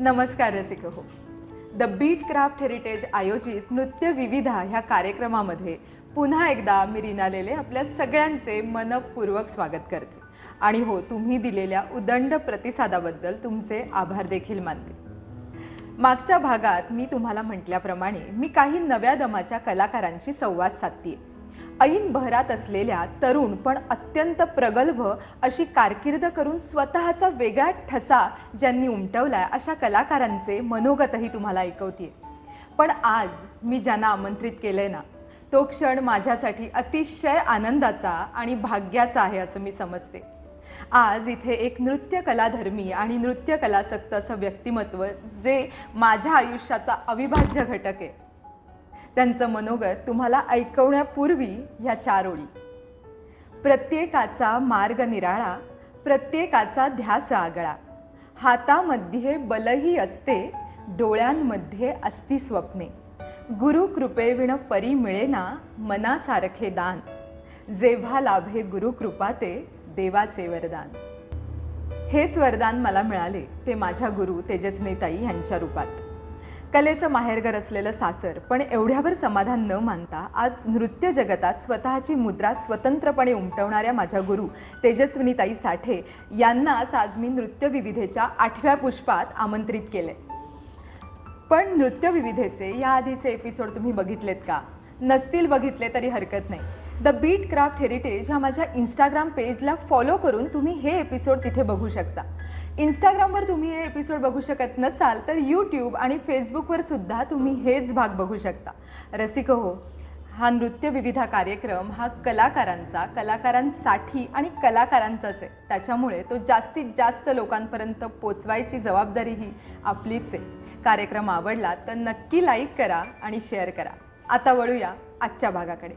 नमस्कार रसिक हो. द बीट क्राफ्ट हेरिटेज आयोजित नृत्य विविधा ह्या कार्यक्रमामध्ये पुन्हा एकदा मी रीना लेले आपल्या सगळ्यांचे मनपूर्वक स्वागत करते. आणि हो, तुम्ही दिलेल्या उदंड प्रतिसादाबद्दल तुमचे आभार देखील मानते. मागच्या भागात मी तुम्हाला म्हटल्याप्रमाणे मी काही नव्या दमाच्या कलाकारांशी संवाद साधते. ऐन बहरात असलेल्या तरुण पण अत्यंत प्रगल्भ अशी कारकीर्द करून स्वतःचा वेगळा ठसा ज्यांनी उमटवलाय अशा कलाकारांचे मनोगतही तुम्हाला ऐकवते. पण आज मी ज्यांना आमंत्रित केलंय ना, तो क्षण माझ्यासाठी अतिशय आनंदाचा आणि भाग्याचा आहे असं मी समजते. आज इथे एक नृत्यकलाधर्मी आणि नृत्यकलासक्त असं व्यक्तिमत्व जे माझ्या आयुष्याचा अविभाज्य घटक आहे. त्यांचं मनोगत तुम्हाला ऐकवण्यापूर्वी ह्या 4 ओळी. प्रत्येकाचा मार्ग निराळा, प्रत्येकाचा ध्यास आगळा, हातामध्ये बलही असते, डोळ्यांमध्ये असती स्वप्ने, गुरु कृपेविण परी मिळेना, मनासारखे दान, जेव्हा लाभे गुरु कृपा ते देवाचे वरदान. हेच वरदान मला मिळाले ते माझ्या गुरु तेजस्विनीताई यांच्या रूपात. कलेचं माहेरघर असलेलं सासर, पण एवढ्यावर समाधान न मानता आज नृत्य जगतात स्वतःची मुद्रा स्वतंत्रपणे उमटवणाऱ्या माझ्या गुरु तेजस्विनीताई साठे यांनाच आज मी नृत्य विविधेच्या 8व्या पुष्पात आमंत्रित केले. पण नृत्य विविधेचे याआधीचे एपिसोड तुम्ही बघितलेत का? नसतील बघितले तरी हरकत नाही. द बीट क्राफ्ट हेरिटेज ह्या माझ्या इंस्टाग्राम पेजला फॉलो करून तुम्ही हे एपिसोड तिथे बघू शकता. इंस्टाग्रामवर तुम्ही हे एपिसोड बघू शकत नसाल तर यूट्यूब आणि फेसबुकवर सुद्धा तुम्ही हेच भाग बघू शकता. रसिक हो, हा नृत्य विविधा कार्यक्रम हा कलाकारांचा, कलाकारांसाठी आणि कलाकारांचाच आहे. त्याच्यामुळे तो जास्तीत जास्त लोकांपर्यंत पोचवायची जबाबदारी ही आपलीच आहे. कार्यक्रम आवडला तर नक्की लाईक करा आणि शेअर करा. आता वळूया आजच्या भागाकडे.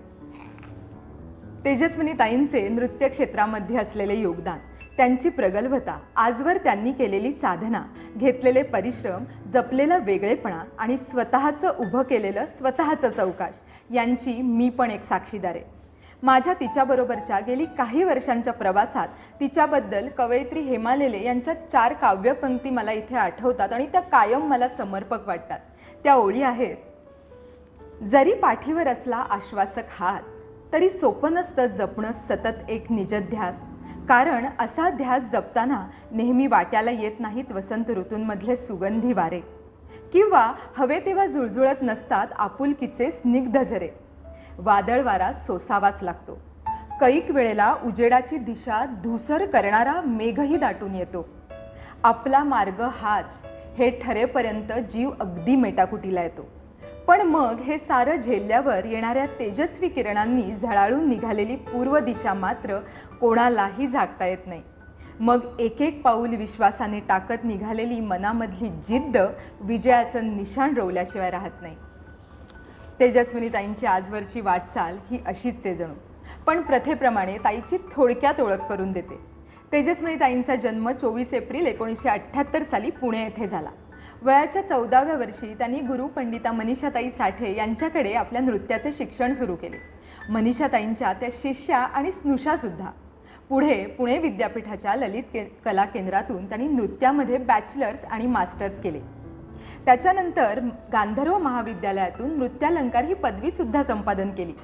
तेजस्विनीताईंचे नृत्य क्षेत्रामध्ये असलेले योगदान, त्यांची प्रगल्भता, आजवर त्यांनी केलेली साधना, घेतलेले परिश्रम, जपलेला वेगळेपणा आणि स्वतःचं उभं केलेलं स्वतःचं चौकाश यांची मी पण एक साक्षीदार आहे. माझ्या तिच्याबरोबरच्या गेली काही वर्षांच्या प्रवासात तिच्याबद्दल कवयित्री हेमा लेले यांच्या 4 काव्यपंक्ती मला इथे आठवतात आणि त्या कायम मला समर्पक वाटतात. त्या ओळी आहेत: जरी पाठीवर असला आश्वासक हात, तरी सोपं नसतं जपणं सतत एक निजध्यास, कारण असा ध्यास जपताना नेहमी वाट्याला येत नाहीत वसंत ऋतूंमधले सुगंधी वारे, किंवा हवे तेव्हा झुळझुळत नसतात आपुलकीचे स्निग्ध झरे. वादळ वारा सोसावाच लागतो. कैक वेळेला उजेडाची दिशा धूसर करणारा मेघही दाटून येतो. आपला मार्ग हाच हे ठरेपर्यंत जीव अगदी मेटाकुटीला येतो. पण मग हे सारं झेलल्यावर येणाऱ्या तेजस्वी किरणांनी झळाळून निघालेली पूर्व दिशा मात्र कोणालाही झाकता येत नाही. मग एक एक पाऊल विश्वासाने टाकत निघालेली मनामधली जिद्द विजयाचं निशाण रोवल्याशिवाय राहत नाही. तेजस्विनीताईंची आजवरची वाटचाल ही अशीच आहे जणू. पण प्रथेप्रमाणे ताईची थोडक्यात ओळख करून देते. तेजस्विनीताईंचा जन्म 24 एप्रिल 1978 साली पुणे येथे झाला. वयाच्या 14व्या वर्षी त्यांनी गुरु पंडिता मनीषाताई साठे यांच्याकडे आपल्या नृत्याचे शिक्षण सुरू केले. मनीषाताईंच्या त्या शिष्या आणि स्नुषासुद्धा. पुढे पुणे विद्यापीठाच्या ललित कला केंद्रातून त्यांनी नृत्यामध्ये बॅचलर्स आणि मास्टर्स केले. त्याच्यानंतर गांधर्व महाविद्यालयातून नृत्यालंकार ही पदवीसुद्धा संपादन केली.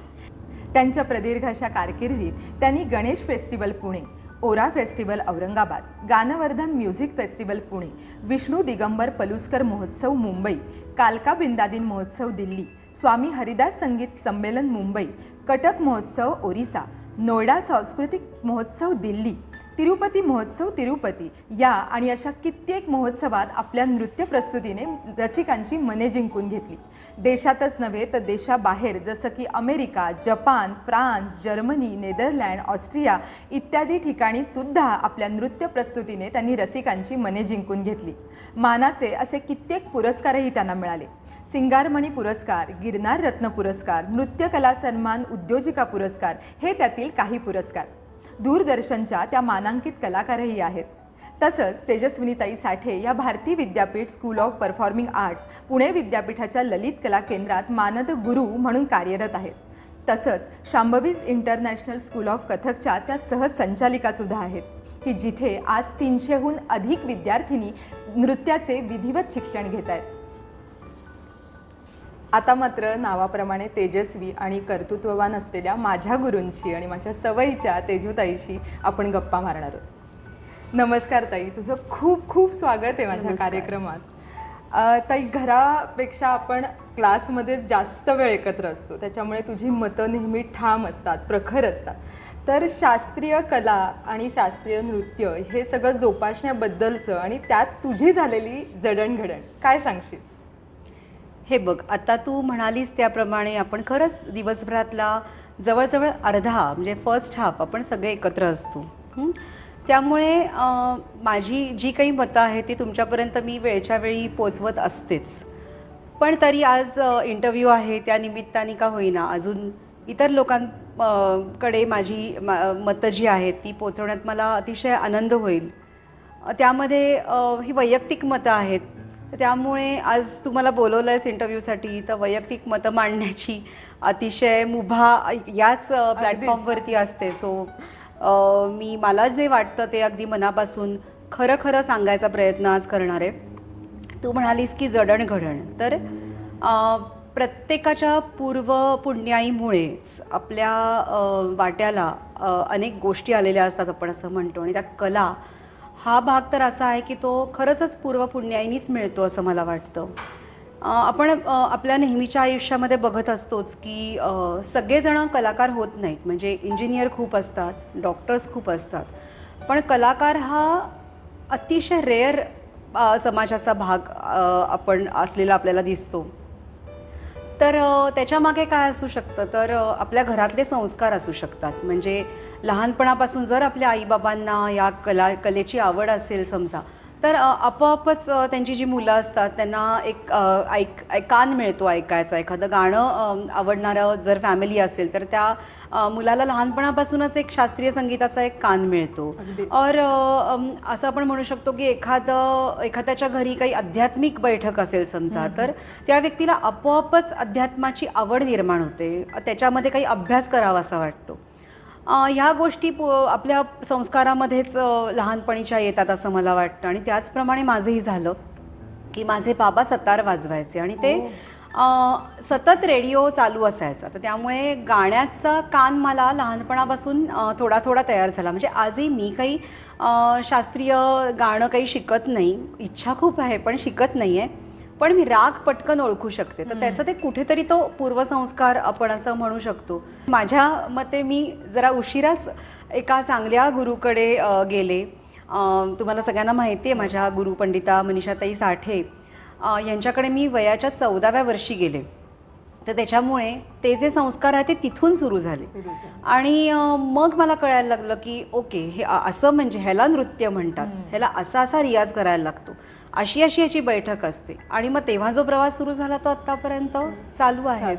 त्यांच्या प्रदीर्घ अशा कारकिर्दीत त्यांनी गणेश फेस्टिवल पुणे, ओरा festival Aurangabad, Gaanvardhan music festival Pune, Vishnu Digambar Paluskar महोत्सव मुंबई, कालका बिंदादिन महोत्सव दिल्ली, स्वामी हरिदास संगीत संमेलन मुंबई, कटक महोत्सव ओरिसा, नोएडा सांस्कृतिक महोत्सव दिल्ली, तिरुपती महोत्सव तिरुपती या आणि अशा कित्येक महोत्सवात आपल्या नृत्य प्रस्तुतीने रसिकांची मने जिंकून घेतली. देशातच नव्हे तर देशाबाहेर जसं की America, Japan, France, Germany, Netherland, Austria इत्यादी ठिकाणी सुद्धा आपल्या नृत्य प्रस्तुतीने त्यांनी रसिकांची मने जिंकून घेतली. मानाचे असे कित्येक पुरस्कारही त्यांना मिळाले. सिंगारमणी पुरस्कार, गिरनार रत्न पुरस्कार, नृत्य कला सन्मान उद्योजिका पुरस्कार हे त्यातील काही पुरस्कार. दूरदर्शनच्या त्या मानांकित कलाकारही आहेत. तसंच तेजस्विनीताई साठे या Bharati Vidyapeeth school of performing arts Pune विद्यापीठाच्या ललित कला केंद्रात मानद गुरु म्हणून कार्यरत आहेत. तसंच शांभवीज इंटरनॅशनल स्कूल ऑफ कथकच्या त्या सहसंचालिकासुद्धा आहेत. की जिथे आज 300हून अधिक विद्यार्थिनी नृत्याचे विधिवत शिक्षण घेत आहेत. आता मात्र नावाप्रमाणे तेजस्वी आणि कर्तृत्ववान असलेल्या माझ्या गुरूंची आणि माझ्या सवयीच्या तेजूताईशी आपण गप्पा मारणार आहोत. नमस्कार ताई, तुझं खूप खूप स्वागत आहे माझ्या कार्यक्रमात. ताई, घरापेक्षा आपण क्लासमध्येच जास्त वेळ एकत्र असतो, त्याच्यामुळे तुझी मतं नेहमी ठाम असतात, प्रखर असतात. तर शास्त्रीय कला आणि शास्त्रीय नृत्य हे सगळं जोपासण्याबद्दलचं आणि त्यात तुझी झालेली जडणघडण काय सांगशील? हे बघ, आता तू म्हणालीस त्याप्रमाणे आपण खरंच दिवसभरातला जवळजवळ अर्धा म्हणजे फर्स्ट हाफ आपण सगळे एकत्र असतो. त्यामुळे माझी जी काही मतं आहेत ती तुमच्यापर्यंत मी वेळच्या वेळी पोचवत असतेच. पण तरी आज इंटरव्ह्यू आहे, त्या निमित्ताने का होईना अजून इतर लोकांकडे माझी मतं जी आहेत ती पोचवण्यात मला अतिशय आनंद होईल. त्यामध्ये ही वैयक्तिक मतं आहेत, त्यामुळे आज तुम्हाला बोलवलं आहेस इंटरव्ह्यूसाठी, तर वैयक्तिक मतं मांडण्याची अतिशय मुभा याच प्लॅटफॉर्मवरती असते. सो मला जे वाटतं ते अगदी मनापासून खरं खरं सांगायचा प्रयत्न आज करणार आहे. तू म्हणालीस की जडणघडण, तर प्रत्येकाच्या पूर्व पुण्याईमुळेच आपल्या वाट्याला अनेक गोष्टी आलेल्या असतात, आपण असं म्हणतो. आणि त्यात कला हा भाग तर असा आहे की तो खरंच पूर्व पुण्याईनीच मिळतो असं मला वाटतं. आपण आपल्या नेहमीच्या आयुष्यामध्ये बघत असतोच की सगळेजण कलाकार होत नाहीत. म्हणजे इंजिनियर खूप असतात, डॉक्टर्स खूप असतात, पण कलाकार हा अतिशय रेअर समाजाचा भाग आपण असलेला आपल्याला दिसतो. तर त्याच्यामागे काय असू शकतं, तर आपल्या घरातले संस्कार असू शकतात. म्हणजे लहानपणापासून जर आपल्या आईबाबांना या कलेची आवड असेल समजा, तर आपोआपच त्यांची जी मुलं असतात त्यांना एक कान मिळतो ऐकायचा. एखादं गाणं आवडणारं जर फॅमिली असेल तर त्या मुलाला लहानपणापासूनच एक शास्त्रीय संगीताचा एक कान मिळतो. और असं आपण म्हणू शकतो की एखाद्याच्या घरी काही आध्यात्मिक बैठक असेल समजा, तर त्या व्यक्तीला आपोआपच अध्यात्माची आवड निर्माण होते, त्याच्यामध्ये काही अभ्यास करावा असा वाटतो. ह्या गोष्टी आपल्या संस्कारामध्येच लहानपणीच्या येतात असं मला वाटतं. आणि त्याचप्रमाणे माझंही झालं की माझे बाबा सतार वाजवायचे आणि ते सतत रेडिओ चालू असायचा, तर त्यामुळे गाण्याचा कान मला लहानपणापासून थोडा थोडा तयार झाला. म्हणजे आजही मी काही शास्त्रीय गाणं काही शिकत नाही, इच्छा खूप आहे पण शिकत नाही आहे, पण मी राग पटकन ओळखू शकते. तर त्याचं ते कुठेतरी तो पूर्वसंस्कार आपण असं म्हणू शकतो. माझ्या मते मी जरा उशिराच एका चांगल्या गुरुकडे गेले. तुम्हाला सगळ्यांना माहिती आहे, माझ्या गुरु पंडिता मनीषाताई साठे यांच्याकडे मी वयाच्या 14व्या वर्षी गेले. तर त्याच्यामुळे ते जे संस्कार आहेत ते तिथून सुरू झाले. आणि मग मला कळायला लागलं की ओके, हे असं म्हणजे ह्याला नृत्य म्हणतात, ह्याला असा असा रियाज करायला लागतो, अशी अशी याची बैठक असते. आणि मग तेव्हा जो प्रवास सुरू झाला तो आत्तापर्यंत चालू आहे.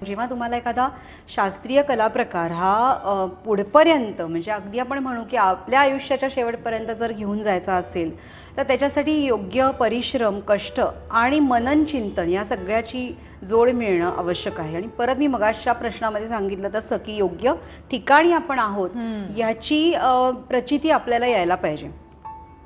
जेव्हा तुम्हाला एखादा शास्त्रीय कलाप्रकार हा पुढेपर्यंत म्हणजे अगदी आपण म्हणू की आपल्या आयुष्याच्या शेवटपर्यंत जर घेऊन जायचा असेल, तर त्याच्यासाठी योग्य परिश्रम, कष्ट आणि मनन चिंतन या सगळ्याची जोड मिळणं आवश्यक आहे. आणि परत मी मगाशच्या प्रश्नामध्ये सांगितलं तसं की योग्य ठिकाणी आपण आहोत याची प्रचिती आपल्याला यायला पाहिजे.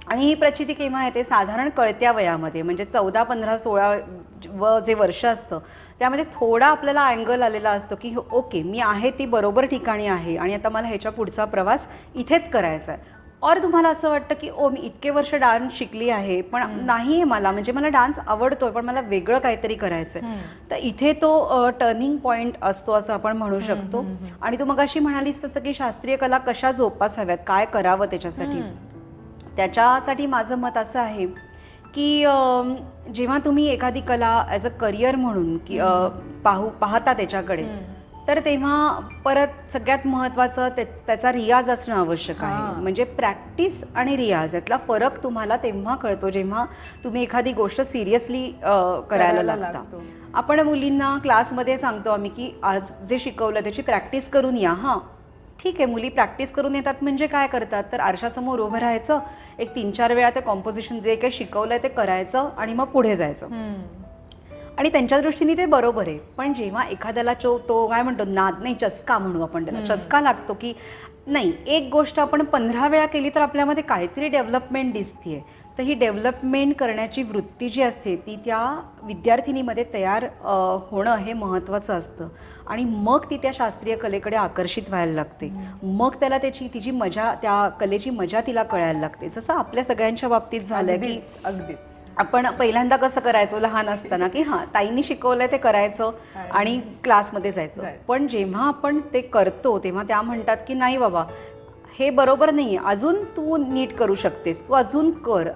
आणि ही प्रचिती केव्हा येते? साधारण कळत्या वयामध्ये, म्हणजे 14, 15, 16 जे वर्ष असतं त्यामध्ये थोडा आपल्याला अँगल आलेला असतो की ओके, मी आहे ती बरोबर ठिकाणी आहे आणि आता मला ह्याच्या पुढचा प्रवास इथेच करायचा आहे. और तुम्हाला असं वाटतं की मी इतके वर्ष डान्स शिकली आहे पण नाही आहे मला, म्हणजे मला डान्स आवडतोय पण मला वेगळं काहीतरी करायचं आहे. तर इथे तो टर्निंग पॉईंट असतो असं आपण म्हणू शकतो. आणि तू मगाशी म्हणालीस तसं की शास्त्रीय कला कशा जोपासाव्यात, काय करावं त्याच्यासाठी माझं मत असं आहे की जेव्हा तुम्ही एखादी कला ॲज अ करिअर म्हणून की पाहता त्याच्याकडे, तर तेव्हा परत सगळ्यात महत्त्वाचं त्याचा रियाज असणं आवश्यक आहे. म्हणजे प्रॅक्टिस आणि रियाज यातला फरक तुम्हाला तेव्हा कळतो जेव्हा तुम्ही एखादी गोष्ट सिरियसली करायला लागता. आपण मुलींना क्लासमध्ये सांगतो आम्ही की आज जे शिकवलं त्याची प्रॅक्टिस करून या. हां, ठीक आहे, मुली प्रॅक्टिस करून येतात म्हणजे काय करतात, तर आरशासमोर उभं राहायचं, एक 3-4 वेळा ते कॉम्पोजिशन जे काही शिकवलंय ते करायचं आणि मग पुढे जायचं. आणि त्यांच्या दृष्टीने ते बरोबर आहे. पण जेव्हा एखाद्याला तो काय म्हणतो नाद नाही, चस्का म्हणू आपण त्याला, चस्का लागतो की नाही, एक गोष्ट आपण 15 वेळा केली तर आपल्यामध्ये काहीतरी डेव्हलपमेंट दिसतीये. तर ही डेव्हलपमेंट करण्याची वृत्ती जी असते ती त्या विद्यार्थिनीमध्ये तयार होणं हे महत्त्वाचं असतं. आणि मग ती त्या शास्त्रीय कलेकडे आकर्षित व्हायला लागते. मग त्याला तिची मजा, त्या कलेची मजा तिला कळायला लागते. जसं आपल्या सगळ्यांच्या बाबतीत झालं की अगदीच आपण पहिल्यांदा कसं करायचो लहान असताना की हां ताईंनी शिकवलंय ते करायचं आणि क्लासमध्ये जायचं. पण जेव्हा आपण ते करतो तेव्हा त्या म्हणतात की नाही बाबा हे बरोबर नाही आहे, अजून तू नीट करू शकतेस, तू अजून कर,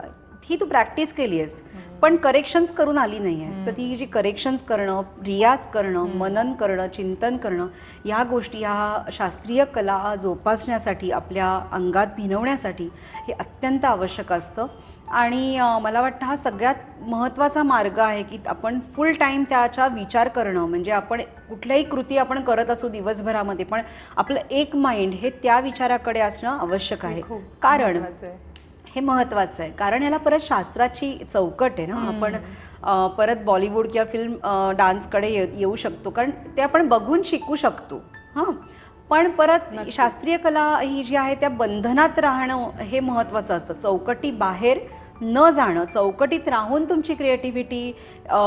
ही तू प्रॅक्टिस केली आहेस पण करेक्शन्स करून आली नाही आहेस. तर ती जी करेक्शन्स करणं, रियाज करणं, मनन करणं, चिंतन करणं, या गोष्टी या शास्त्रीय कला जोपासण्यासाठी आपल्या अंगात भिनवण्यासाठी हे अत्यंत आवश्यक असतं. आणि मला वाटतं हा सगळ्यात महत्त्वाचा मार्ग आहे की आपण फुल टाईम त्याचा विचार करणं. म्हणजे आपण कुठल्याही कृती आपण करत असू दिवसभरामध्ये पण आपलं एक माइंड हे त्या विचाराकडे असणं आवश्यक आहे. कारण हे महत्त्वाचं आहे, कारण याला परत शास्त्राची चौकट आहे ना. आपण परत बॉलिवूड किंवा फिल्म डान्सकडे येऊ शकतो, कारण ते आपण बघून शिकू शकतो. हां, पण परत शास्त्रीय कला ही जी आहे त्या बंधनात राहणं हे महत्त्वाचं असतं. चौकटी बाहेर न जाणं, चौकटीत राहून तुमची क्रिएटिव्हिटी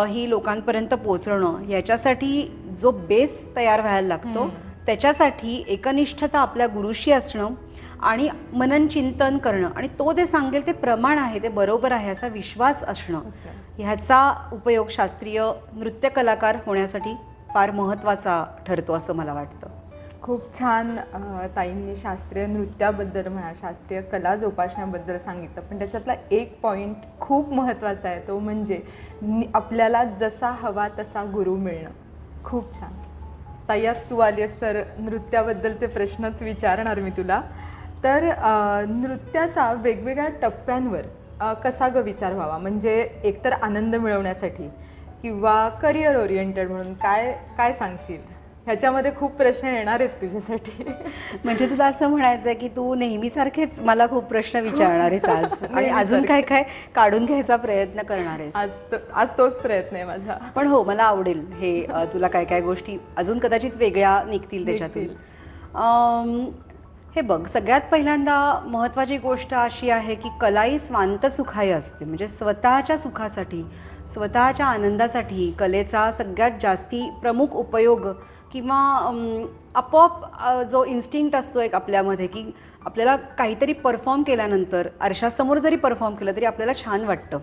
ही लोकांपर्यंत पोचवणं, याच्यासाठी जो बेस तयार व्हायला लागतो त्याच्यासाठी एकनिष्ठता आपल्या गुरुशी असणं आणि मनन चिंतन करणं आणि तो जे सांगेल ते प्रमाण आहे, ते बरोबर आहे असा विश्वास असणं, ह्याचा उपयोग शास्त्रीय नृत्य कलाकार होण्यासाठी फार महत्त्वाचा ठरतो असं मला वाटतं. खूप छान ताईंनी शास्त्रीय नृत्याबद्दल म्हणा, शास्त्रीय कला जोपासण्याबद्दल सांगितलं. पण त्याच्यातला एक पॉईंट खूप महत्त्वाचा आहे, तो म्हणजे आपल्याला जसा हवा तसा गुरु मिळणं. खूप छान ताई, आज तू आलीस तर नृत्याबद्दलचे प्रश्नच विचारणार मी तुला. तर नृत्याचा वेगवेगळ्या टप्प्यांवर कसा विचार व्हावा, म्हणजे एकतर आनंद मिळवण्यासाठी किंवा करिअर ओरिएंटेड म्हणून काय काय सांगशील? ह्याच्यामध्ये खूप प्रश्न येणार आहेत तुझ्यासाठी. म्हणजे तुला असं म्हणायचं आहे की तू नेहमीसारखेच मला खूप प्रश्न विचारणार आहेस आज आणि अजून काय काय काढून घ्यायचा प्रयत्न करणार आहेस? आज तोच प्रयत्न आहे माझा. पण हो, मला आवडेल हे तुला काय काय गोष्टी अजून कदाचित वेगळ्या निघतील त्याच्यातून. हे बघ, सगळ्यात पहिल्यांदा महत्त्वाची गोष्ट अशी आहे की कला ही स्वांत सुखाय असते. म्हणजे स्वतःच्या सुखासाठी, स्वतःच्या आनंदासाठी कलेचा सगळ्यात जास्ती प्रमुख उपयोग किंवा आपोआप जो इन्स्टिंक्ट असतो एक आपल्यामध्ये की आपल्याला काहीतरी परफॉर्म केल्यानंतर आरशासमोर जरी परफॉर्म केलं तरी आपल्याला छान वाटतं.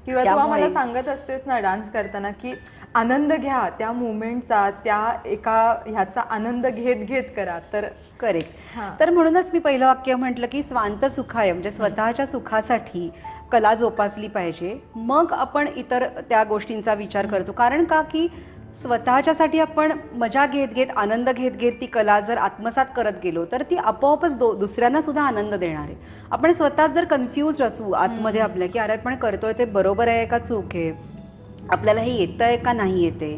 किंवा तू आम्हाला सांगत असतेस ना डान्स करताना की आनंद घ्या त्या मुवमेंटचा, त्या एका ह्याचा आनंद घेत घेत करा. तर करेक्ट. तर म्हणूनच मी पहिलं वाक्य म्हटलं की स्वांत सुखाय, म्हणजे स्वतःच्या सुखासाठी कला जोपासली पाहिजे. मग आपण इतर त्या गोष्टींचा विचार करतो. कारण का की स्वतःच्यासाठी आपण मजा घेत घेत, आनंद घेत घेत ती कला जर आत्मसात करत गेलो तर ती आपोआपच दुसऱ्यांना सुद्धा आनंद देणार आहे. आपण स्वतः जर कन्फ्यूज असू आतमध्ये आपल्या की अरे आपण करतोय ते बरोबर आहे का चूक आहे, आपल्याला हे येतं आहे का नाही येते,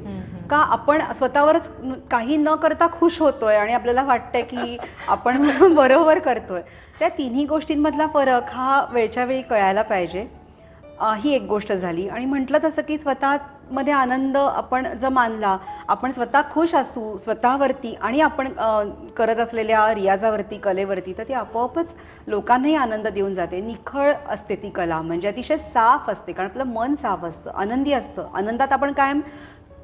का आपण स्वतःवरच काही न करता खुश होतोय आणि आपल्याला वाटतंय की आपण बरोबर करतोय, त्या तिन्ही गोष्टींमधला फरक हा वेळच्या वेळी कळायला पाहिजे. ही एक गोष्ट झाली. आणि म्हटलं तसं की स्वतःमध्ये आनंद आपण जर मानला, आपण स्वतः खुश असू स्वतःवरती आणि आपण करत असलेल्या रियाजावरती, कलेवरती, तर ती आपोआपच लोकांनाही आनंद देऊन जाते. निखळ असते ती कला, म्हणजे अतिशय साफ असते, कारण आपलं मन साफ असतं, आनंदी असतं. आनंदात आपण कायम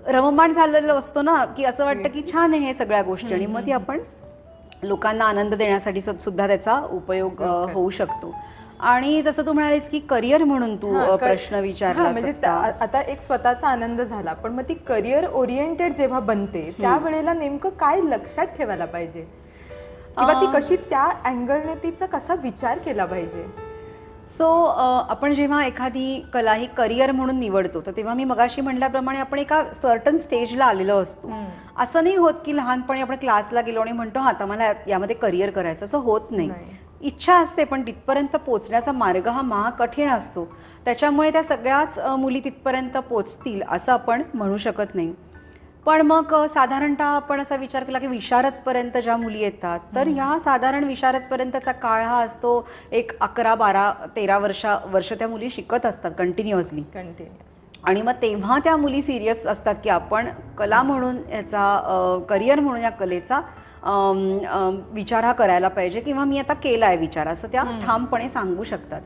रममाण झालेलो असतो ना, की असं वाटतं की छान आहे हे सगळ्या गोष्टी, आणि मग ती आपण लोकांना आनंद देण्यासाठी सुद्धा त्याचा उपयोग होऊ शकतो. आणि जसं तू म्हणालीस की करिअर म्हणून तू प्रश्न विचारला, म्हणजे आता एक स्वतःचा आनंद झाला, पण मग ती करिअर ओरिएंटेड जेव्हा बनते त्यावेळेला नेमकं काय लक्षात ठेवायला पाहिजे, किंवा ती कशी त्या अँगलने तिचा कसा विचार केला पाहिजे? सो आपण जेव्हा एखादी कला ही करिअर म्हणून निवडतो, तर तेव्हा मी मगाशी म्हटल्याप्रमाणे आपण एका सर्टन स्टेजला आलेलो असतो. असं नाही होत की लहानपणी आपण क्लासला गेलो आणि म्हणतो हा आता मला यामध्ये करिअर करायचं, असं होत नाही. इच्छा असते, पण तिथपर्यंत पोचण्याचा मार्ग हा महाकठीण असतो. त्याच्यामुळे त्या सगळ्याच मुली तिथपर्यंत पोचतील असं आपण म्हणू शकत नाही. पण मग साधारणतः आपण असा विचार केला की विशारदपर्यंत ज्या मुली येतात, तर ह्या साधारण विशारदपर्यंतचा काळ हा असतो एक 11, 12, 13 वर्ष त्या मुली शिकत असतात कंटिन्युअसली. आणि मग तेव्हा त्या मुली सिरियस असतात की आपण कला म्हणून याचा करिअर म्हणून या कलेचा विचार हा करायला पाहिजे किंवा मी आता केला आहे विचार, असं त्या ठामपणे सांगू शकतात.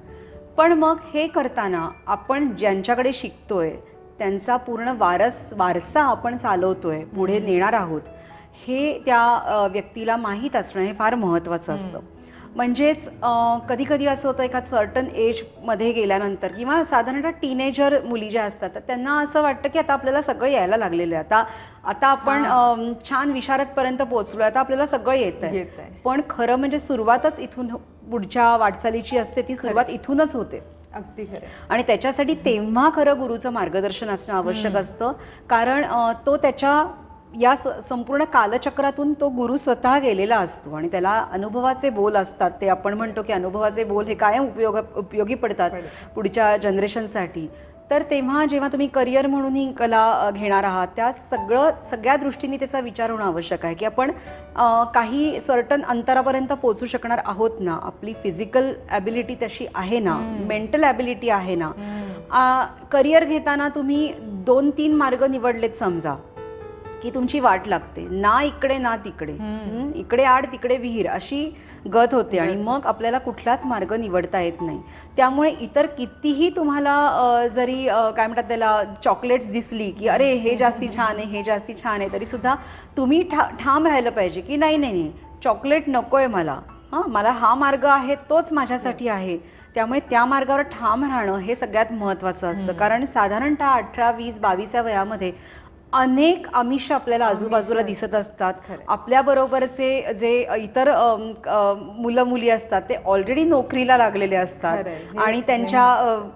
पण मग हे करताना आपण ज्यांच्याकडे शिकतोय त्यांचा पूर्ण वारसा आपण चालवतोय, पुढे नेणार आहोत, हे त्या व्यक्तीला माहीत असणं हे फार महत्त्वाचं असतं. म्हणजेच कधी कधी असं होतं एका सर्टन एजमध्ये गेल्यानंतर किंवा साधारणतः टीनेजर मुली ज्या असतात तर त्यांना असं वाटतं की आता आपल्याला सगळं यायला लागलेलं आहे, आता आपण छान विशारदपर्यंत पोहोचलो, आता आपल्याला सगळं येत आहे. पण खरं म्हणजे सुरुवातच इथून पुढच्या वाटचालीची असते, ती सुरुवात इथूनच होते. अगदी खरं. आणि त्याच्यासाठी तेव्हा खरं गुरुचं मार्गदर्शन असणं आवश्यक असतं, कारण तो त्याच्या या संपूर्ण कालचक्रातून तो गुरु स्वतः गेलेला असतो आणि त्याला अनुभवाचे बोल असतात. ते आपण म्हणतो की अनुभवाचे बोल हे कायम उपयोगी पडतात पुढच्या जनरेशनसाठी. तर तेव्हा जेव्हा तुम्ही करिअर म्हणून ही कला घेणार आहात त्या सगळ्या दृष्टीने त्याचा विचार होणं आवश्यक आहे की आपण काही सर्टन अंतरापर्यंत पोहोचू शकणार आहोत ना, आपली फिजिकल ॲबिलिटी तशी आहे ना, मेंटल ॲबिलिटी आहे ना. करिअर घेताना तुम्ही 2-3 मार्ग निवडलेत समजा की तुमची वाट लागते, ना इकडे ना तिकडे, इकडे आड तिकडे विहीर अशी गत होते आणि मग आपल्याला कुठलाच मार्ग निवडता येत नाही. त्यामुळे इतर कितीही तुम्हाला जरी काय म्हणतात त्याला चॉकलेट्स दिसली की अरे हे जास्ती छान आहे, हे जास्ती छान आहे, तरी सुद्धा तुम्ही ठाम राहिलं पाहिजे की नाही नाही नाही, चॉकलेट नको आहे मला, मला हा मार्ग आहे तोच माझ्यासाठी आहे. त्यामुळे त्या मार्गावर ठाम राहणं हे सगळ्यात महत्त्वाचं असतं. कारण साधारणतः 18, 20, 22 वयामध्ये अनेक आमिष आपल्याला आजूबाजूला दिसत असतात. आपल्याबरोबरचे जे इतर मुलं मुली असतात ते ऑलरेडी नोकरीला लागलेले असतात आणि त्यांच्या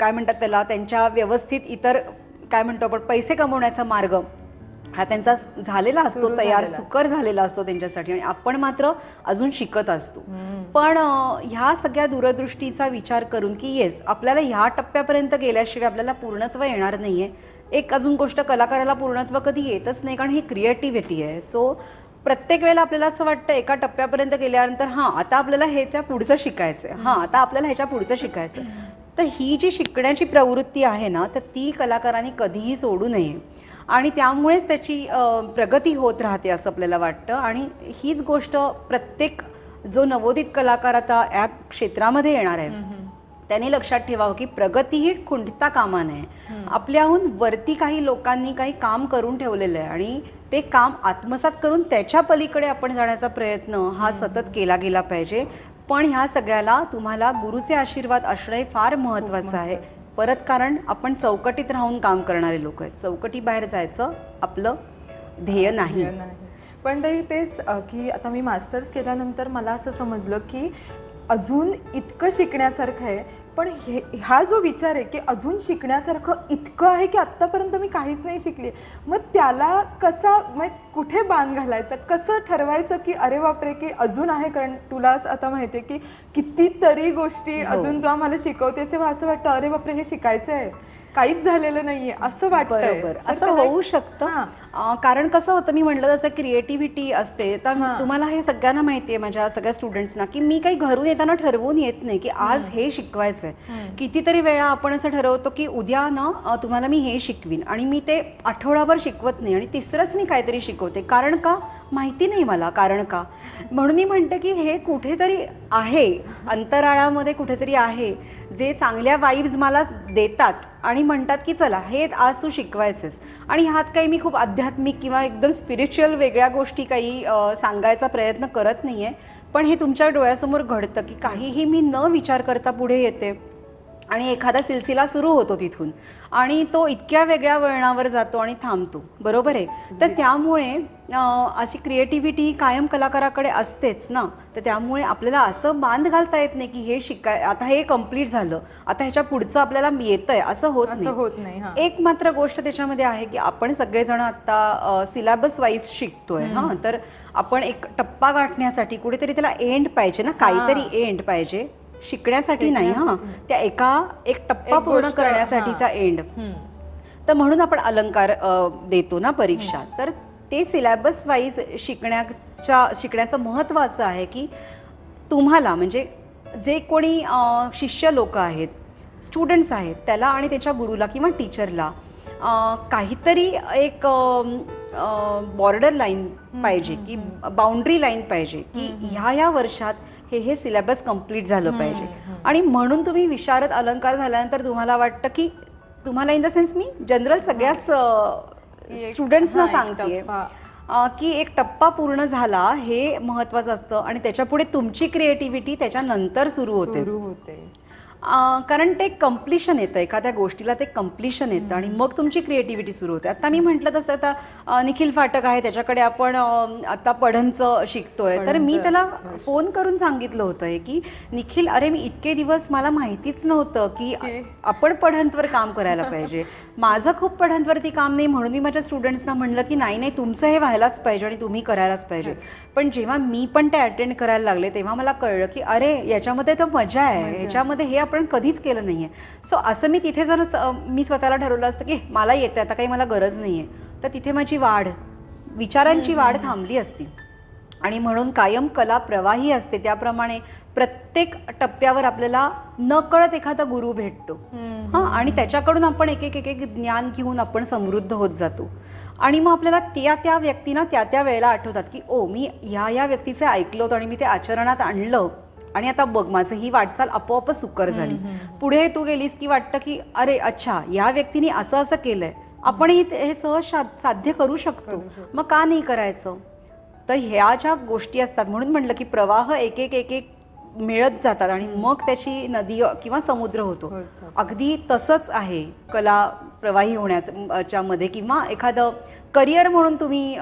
काय म्हणतात त्याला त्यांच्या व्यवस्थित इतर काय म्हणतो आपण पैसे कमवण्याचा मार्ग हा त्यांचा झालेला असतो, तयार सुकर झालेला असतो त्यांच्यासाठी, आणि आपण मात्र अजून शिकत असतो. पण ह्या सगळ्या दूरदृष्टीचा विचार करून की येस आपल्याला ह्या टप्प्यापर्यंत गेल्याशिवाय आपल्याला पूर्णत्व येणार नाहीये. एक अजून गोष्ट, कलाकाराला पूर्णत्व कधी येतच नाही कारण ही क्रिएटिव्हिटी आहे. सो प्रत्येक वेळेला आपल्याला असं वाटतं एका टप्प्यापर्यंत गेल्यानंतर आता आपल्याला ह्याच्या पुढचं शिकायचं आहे, आता आपल्याला ह्याच्या पुढचं शिकायचं. तर ही जी शिकण्याची प्रवृत्ती आहे ना, तर ती कलाकारांनी कधीही सोडू नये आणि त्यामुळेच त्याची प्रगती होत राहते असं आपल्याला वाटतं. आणि हीच गोष्ट प्रत्येक जो नवोदित कलाकार आता या क्षेत्रामध्ये येणार आहे त्याने लक्षात ठेवावं की प्रगती ही खुंटता कामा नये. आपल्याहून वरती काही लोकांनी काही काम करून ठेवलेलं आहे आणि ते काम आत्मसात करून त्याच्या पलीकडे आपण जाण्याचा प्रयत्न हा सतत केला गेला पाहिजे. पण ह्या सगळ्याला तुम्हाला गुरुचे आशीर्वाद असणं फार महत्त्वाचं आहे. परत कारण आपण चौकटीत राहून काम करणारे लोक आहेत, चौकटी बाहेर जायचं आपलं ध्येय नाही. पण तेच की आता मी मास्टर्स केल्यानंतर मला असं समजलं की अजून इतकं शिकण्यासारखं आहे, पण हा जो विचार आहे की अजून शिकण्यासारखं इतकं आहे की आत्तापर्यंत मी काहीच नाही शिकली, मग त्याला कसा कुठे बांध घालायचं, कसं ठरवायचं की अरे बापरे की अजून आहे. कारण तुला आता माहिती आहे की कितीतरी गोष्टी अजून तू आम्हाला शिकवतेस, तेव्हा असं वाटतं अरे बापरे हे शिकायचं आहे, काहीच झालेलं नाहीये असं वाटतं. बरोबर, असं होऊ शकतं. कारण कसं होतं, मी म्हटलं तसं क्रिएटिव्हिटी असते. तर तुम्हाला हे सगळ्यांना माहिती आहे, माझ्या सगळ्या स्टुडंट्सना, की मी काही घरून येताना ठरवून येत नाही की आज हे शिकवायचंय. कितीतरी वेळा आपण असं ठरवतो की उद्या ना तुम्हाला मी हे शिकवीन आणि मी ते आठवडाभर शिकवत नाही आणि तिसरंच मी काहीतरी शिकवते. कारण का माहिती नाही मला, कारण का. म्हणून मी म्हणते की हे कुठेतरी आहे, अंतराळामध्ये कुठेतरी आहे, जे चांगल्या वाईब्स मला देतात आणि म्हणतात की चला हे आज तू शिकवायचंस. आणि ह्यात काही मी खूप आध्यात्मिक किंवा एकदम स्पिरिच्युअल वेगळ्या गोष्टी काही सांगायचा प्रयत्न करत नाही आहे. पण हे तुमच्या डोळ्यासमोर घडतं की काहीही मी न विचार करता पुढे येते आणि एखादा सिलसिला सुरू होतो तिथून आणि तो इतक्या वेगळ्या वळणावर जातो आणि थांबतो. बरोबर आहे. तर त्यामुळे अशी क्रिएटिव्हिटी कायम कलाकाराकडे असतेच ना. तर त्यामुळे आपल्याला असं बांध घालता येत नाही की हे आता हे कम्प्लीट झालं, आता ह्याच्या पुढचं आपल्याला येतंय, असं होत नाही. एक मात्र गोष्ट त्याच्यामध्ये आहे की आपण सगळेजण आता सिलेबस वाईज शिकतोय. तर आपण एक टप्पा गाठण्यासाठी कुठेतरी त्याला एंड पाहिजे ना, काहीतरी एंड पाहिजे, शिकण्यासाठी नाही, त्या एक टप्पा पूर्ण करण्यासाठीचा एंड. तर म्हणून आपण अलंकार देतो ना परीक्षा. तर ते सिलेबस वाईज शिकण्याचं महत्त्व असं आहे की तुम्हाला म्हणजे जे कोणी शिष्य लोक आहेत, स्टुडंट्स आहेत, त्याला आणि त्याच्या गुरुला किंवा टीचरला काहीतरी एक बॉर्डर लाईन पाहिजे की बाउंड्री लाईन पाहिजे की ह्या वर्षात हे सिलेबस कम्प्लीट झालं पाहिजे. आणि म्हणून तुम्ही विशारद अलंकार झाल्यानंतर तुम्हाला वाटतं की तुम्हाला in the sense me general सगळ्याच स्टुडंट्सना सांगते की एक टप्पा पूर्ण झाला हे महत्त्वाचं असतं आणि त्याच्या पुढे तुमची क्रिएटिव्हिटी त्याच्यानंतर सुरू होते. कारण ते कम्प्लिशन येतं, एखाद्या गोष्टीला ते कम्प्लिशन येतं आणि मग तुमची क्रिएटिव्हिटी सुरू होते. आता मी म्हटलं तसं आता निखिल फाटक आहे, त्याच्याकडे आपण आता पढनचं शिकतोय, तर मी त्याला फोन करून सांगितलं होतं की निखिल, अरे मी इतके दिवस मला माहितीच नव्हतं की आपण पढनवर काम करायला पाहिजे. माझं खूप पढनवरती काम नाही म्हणून मी माझ्या स्टुडंट्सना म्हणलं की नाही नाही तुमचं हे व्हायलाच पाहिजे आणि तुम्ही करायलाच पाहिजे. पण जेव्हा मी पण ते अटेंड करायला लागले तेव्हा मला कळलं की अरे याच्यामध्ये तर मजा आहे, ह्याच्यामध्ये हे आपण कधीच केलं नाहीये. सो असं मी तिथे जर मी स्वतःला ठरवलं असतं की मला येतं आता काही मला गरज नाहीये, तर तिथे माझी वाढ, विचारांची वाढ थांबली असती. आणि म्हणून कायम कला प्रवाही असते, त्याप्रमाणे प्रत्येक टप्प्यावर आपल्याला नकळत एखादा गुरु भेटतो. हां, आणि त्याच्याकडून आपण एक एक ज्ञान घेऊन आपण समृद्ध होत जातो. आणि मग आपल्याला त्या व्यक्तींना त्या वेळेला आठवतात की ओ मी या व्यक्तीचे ऐकलं होतं आणि मी ते आचरणात आणलं आणि आता बघ माझं ही वाटचाल आपोआपच सुकर झाली. पुढे तू गेलीस की वाटतं की अरे अच्छा या व्यक्तीने असं केलंय, आपणही हे सहज साध्य करू शकतो, मग का नाही करायचं. तर ह्या ज्या गोष्टी असतात म्हणून म्हटलं की प्रवाह एक मिळत जातात आणि मग त्याची नदी किंवा समुद्र होतो. अगदी तसंच आहे कला प्रवाही होण्याच्या मध्ये किंवा एखादं करिअर म्हणून तुम्ही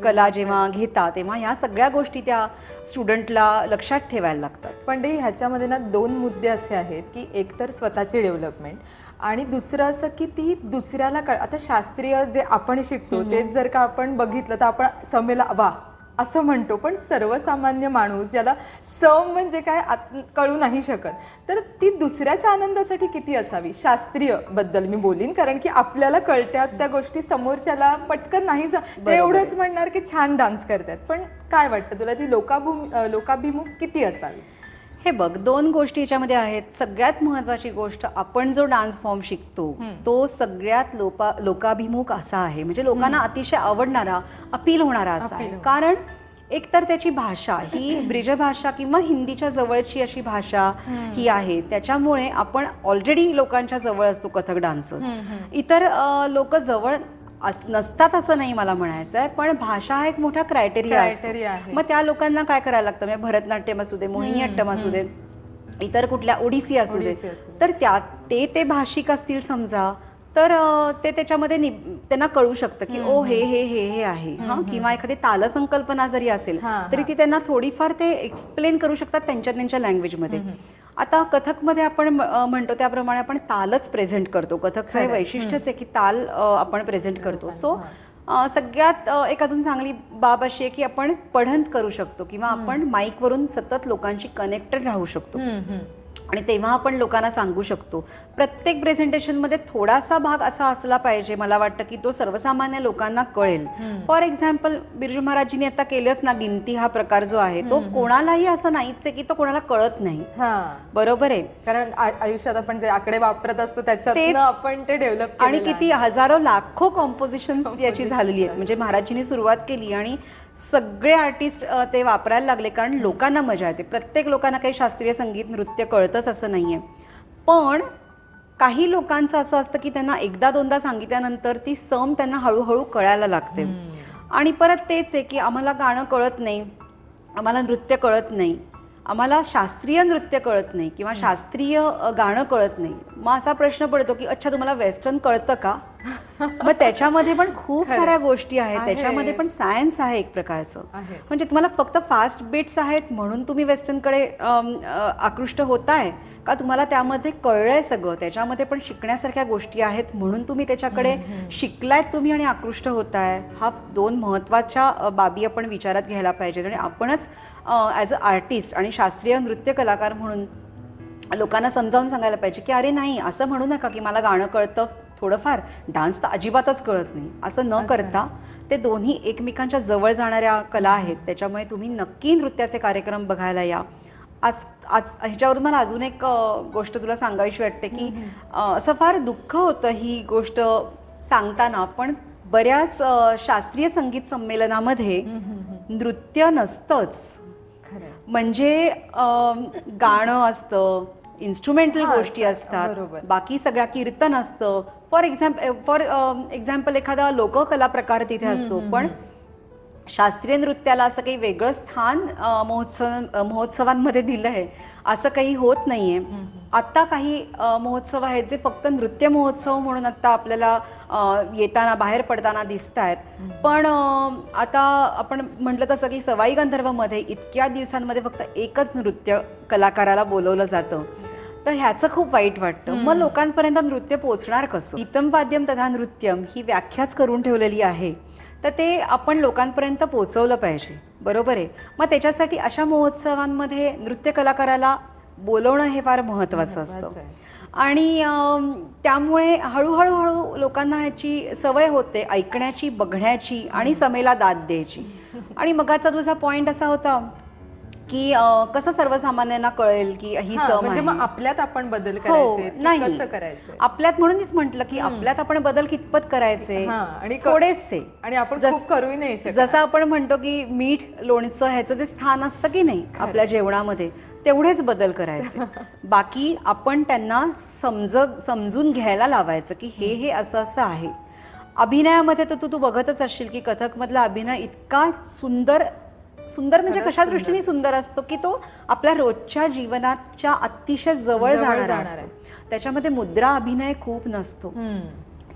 कला जेव्हा घेता तेव्हा ह्या सगळ्या गोष्टी त्या स्टुडंटला लक्षात ठेवायला लागतात. पण ते ह्याच्यामध्ये ना दोन मुद्दे असे आहेत की एक तर स्वतःची डेव्हलपमेंट आणि दुसरं असं की ती दुसऱ्याला आता शास्त्रीय जे आपण शिकतो तेच जर का आपण बघितलं तर आपण समेला वा असं म्हणतो, पण सर्वसामान्य माणूस ज्याला सम म्हणजे काय कळू नाही शकत, तर ती दुसऱ्याच्या आनंदासाठी किती असावी. शास्त्रीय बद्दल मी बोलीन कारण की आपल्याला कळत्यात त्या गोष्टी समोरच्याला पटकन नाही, ते एवढंच म्हणणार की छान डान्स करतात. पण काय वाटतं तुला ती लोकाभिमुख किती असावी. हे बघ, दोन गोष्टी याच्यामध्ये आहेत. सगळ्यात महत्त्वाची गोष्ट, आपण जो डान्स फॉर्म शिकतो तो सगळ्यात लोकाभिमुख असा आहे, म्हणजे लोकांना अतिशय आवडणारा, अपील होणारा असा आहे. कारण एकतर त्याची भाषा ही ब्रिजभाषा किंवा हिंदीच्या जवळची अशी भाषा ही आहे, त्याच्यामुळे आपण ऑलरेडी लोकांच्या जवळ असतो. कथक डान्सर्स इतर लोक जवळ नसतात असं नाही मला म्हणायचं आहे, पण भाषा हा एक मोठा क्रायटेरिया आहे. मग त्या लोकांना काय करायला लागतं, म्हणजे भरतनाट्यम असू दे, मोहिनीअट्टम असू दे, इतर कुठल्या ओडिसी असू दे, तर ते भाषिक असतील समजा, तर ते त्याच्यामध्ये त्यांना कळू शकतं की ओ हे आहे. हां, किंवा एखादी तालसंकल्पना जरी असेल तरी ती त्यांना थोडीफार ते एक्सप्लेन करू शकतात त्यांच्या लँग्वेजमध्ये. आता कथकमध्ये आपण म्हणतो त्याप्रमाणे आपण तालच प्रेझेंट करतो. कथकचं हे वैशिष्ट्यच आहे की ताल आपण प्रेझेंट करतो. सो सगळ्यात एक अजून चांगली बाब अशी आहे की आपण पढन करू शकतो किंवा आपण माईकवरून सतत लोकांशी कनेक्टेड राहू शकतो आणि तेव्हा आपण लोकांना सांगू शकतो. प्रत्येक प्रेझेंटेशनमध्ये थोडासा भाग असा असला पाहिजे, मला वाटतं की तो सर्वसामान्य लोकांना कळेल. फॉर एक्झाम्पल, बिरजू महाराजींनी आता केलंच ना गिनती हा प्रकार जो आहे तो कोणालाही असं नाहीच आहे की तो कोणाला कळत नाही. बरोबर आहे, कारण आयुष्यात आपण जे आकडे वापरत असतो त्याच्यात आपण ते डेव्हलप आणि किती हजारो लाखो कॉम्पोजिशन्स याची झालेली आहेत. म्हणजे महाराजींनी सुरुवात केली आणि सगळे आर्टिस्ट ते वापरायला लागले कारण लोकांना मजा येते. प्रत्येक लोकांना काही शास्त्रीय संगीत नृत्य कळतच असं नाहीये, पण काही लोकांचं असं असतं की त्यांना एकदा दोनदा सांगितल्यानंतर ती सम त्यांना हळूहळू कळायला लागते. आणि परत तेच आहे की आम्हाला गाणं कळत नाही, आम्हाला नृत्य कळत नाही, आम्हाला शास्त्रीय नृत्य कळत नाही किंवा शास्त्रीय गाणं कळत नाही. मग असा प्रश्न पडतो की अच्छा तुम्हाला वेस्टर्न कळतं का. मग त्याच्यामध्ये पण खूप साऱ्या गोष्टी आहेत, त्याच्यामध्ये पण सायन्स आहे एक प्रकारचं. म्हणजे तुम्हाला फक्त फास्ट बीट्स आहेत म्हणून तुम्ही वेस्टर्नकडे आकृष्ट होताय का, तुम्हाला त्यामध्ये कळलंय सगळं, त्याच्यामध्ये पण शिकण्यासारख्या गोष्टी आहेत म्हणून तुम्ही त्याच्याकडे शिकलायत तुम्ही आणि आकृष्ट होताय. हा दोन महत्त्वाच्या बाबी आपण विचारात घ्यायला पाहिजेत आणि आपणच ॲज अ आर्टिस्ट आणि शास्त्रीय नृत्य कलाकार म्हणून लोकांना समजावून सांगायला पाहिजे की अरे नाही असं म्हणू नका की मला गाणं कळतं थोडंफार, डान्स तर अजिबातच कळत नाही, असं न करता ते दोन्ही एकमेकांच्या जवळ जाणाऱ्या कला आहेत. त्याच्यामुळे तुम्ही नक्की नृत्याचे कार्यक्रम बघायला या. आज ह्याच्यावरून मला अजून एक गोष्ट तुला सांगावीशी वाटते की असं फार दुःख होतं ही गोष्ट सांगताना, पण बऱ्याच शास्त्रीय संगीत संमेलनामध्ये नृत्य नसतंच. खरंय. म्हणजे गाणं असतं, इन्स्ट्रुमेंटल हां, गोष्टी असतात, बरोबर. बाकी सगळ्या कीर्तन असतं. फॉर एक्झाम्पल एखादा लोककला प्रकार तिथे असतो, पण शास्त्रीय नृत्याला असं काही वेगळं स्थान महोत्सवांमध्ये दिलं आहे असं काही होत नाहीये. आत्ता काही महोत्सव आहेत जे फक्त नृत्य महोत्सव म्हणून आत्ता आपल्याला येताना बाहेर पडताना दिसत आहेत. पण आता आपण म्हटलं तसं की सवाई गंधर्वमध्ये इतक्या दिवसांमध्ये फक्त एकच नृत्य कलाकाराला बोलवलं जातं. तर ह्याचं खूप वाईट वाटतं. मग लोकांपर्यंत नृत्य पोहोचणार कसं? गीतम वाद्यम तथा नृत्यम ही व्याख्याच करून ठेवलेली आहे, तर ते आपण लोकांपर्यंत पोहोचवलं पाहिजे. बरोबर आहे. मग त्याच्यासाठी अशा महोत्सवांमध्ये नृत्य कलाकाराला बोलवणं हे फार महत्त्वाचं असतं. आणि त्यामुळे हळूहळू लोकांना ह्याची सवय होते, ऐकण्याची, बघण्याची आणि समेला दाद द्यायची. आणि मगाचा तुझा पॉईंट असा होता की कसं सर्वसामान्यांना कळेल की ही सम म्हणजे आहे. मग आपल्यात आपण बदल करायचे, ते नाही. कसं करायचं? आपल्यात म्हणूनच म्हटलं की आपल्यात आपण बदल कितपत करायचे, आणि थोडेसे. आणि आपण खूप करूही नाही शकत. जसं आपण म्हणतो की मीठ, लोणचं ह्याचं जे स्थान असतं की नाही आपल्या जेवणामध्ये, तेवढेच बदल करायचे. बाकी आपण त्यांना समजून घ्यायला लावायचं की हे असं असं आहे. अभिनयामध्ये तर तू बघतच असशील की कथकमधला अभिनय इतका सुंदर म्हणजे कशा दृष्टीने सुंदर असतो की तो आपल्या रोजच्या जीवनाच्या अतिशय जवळ जाणारा असतो. त्याच्यामध्ये मुद्रा अभिनय खूप नसतो.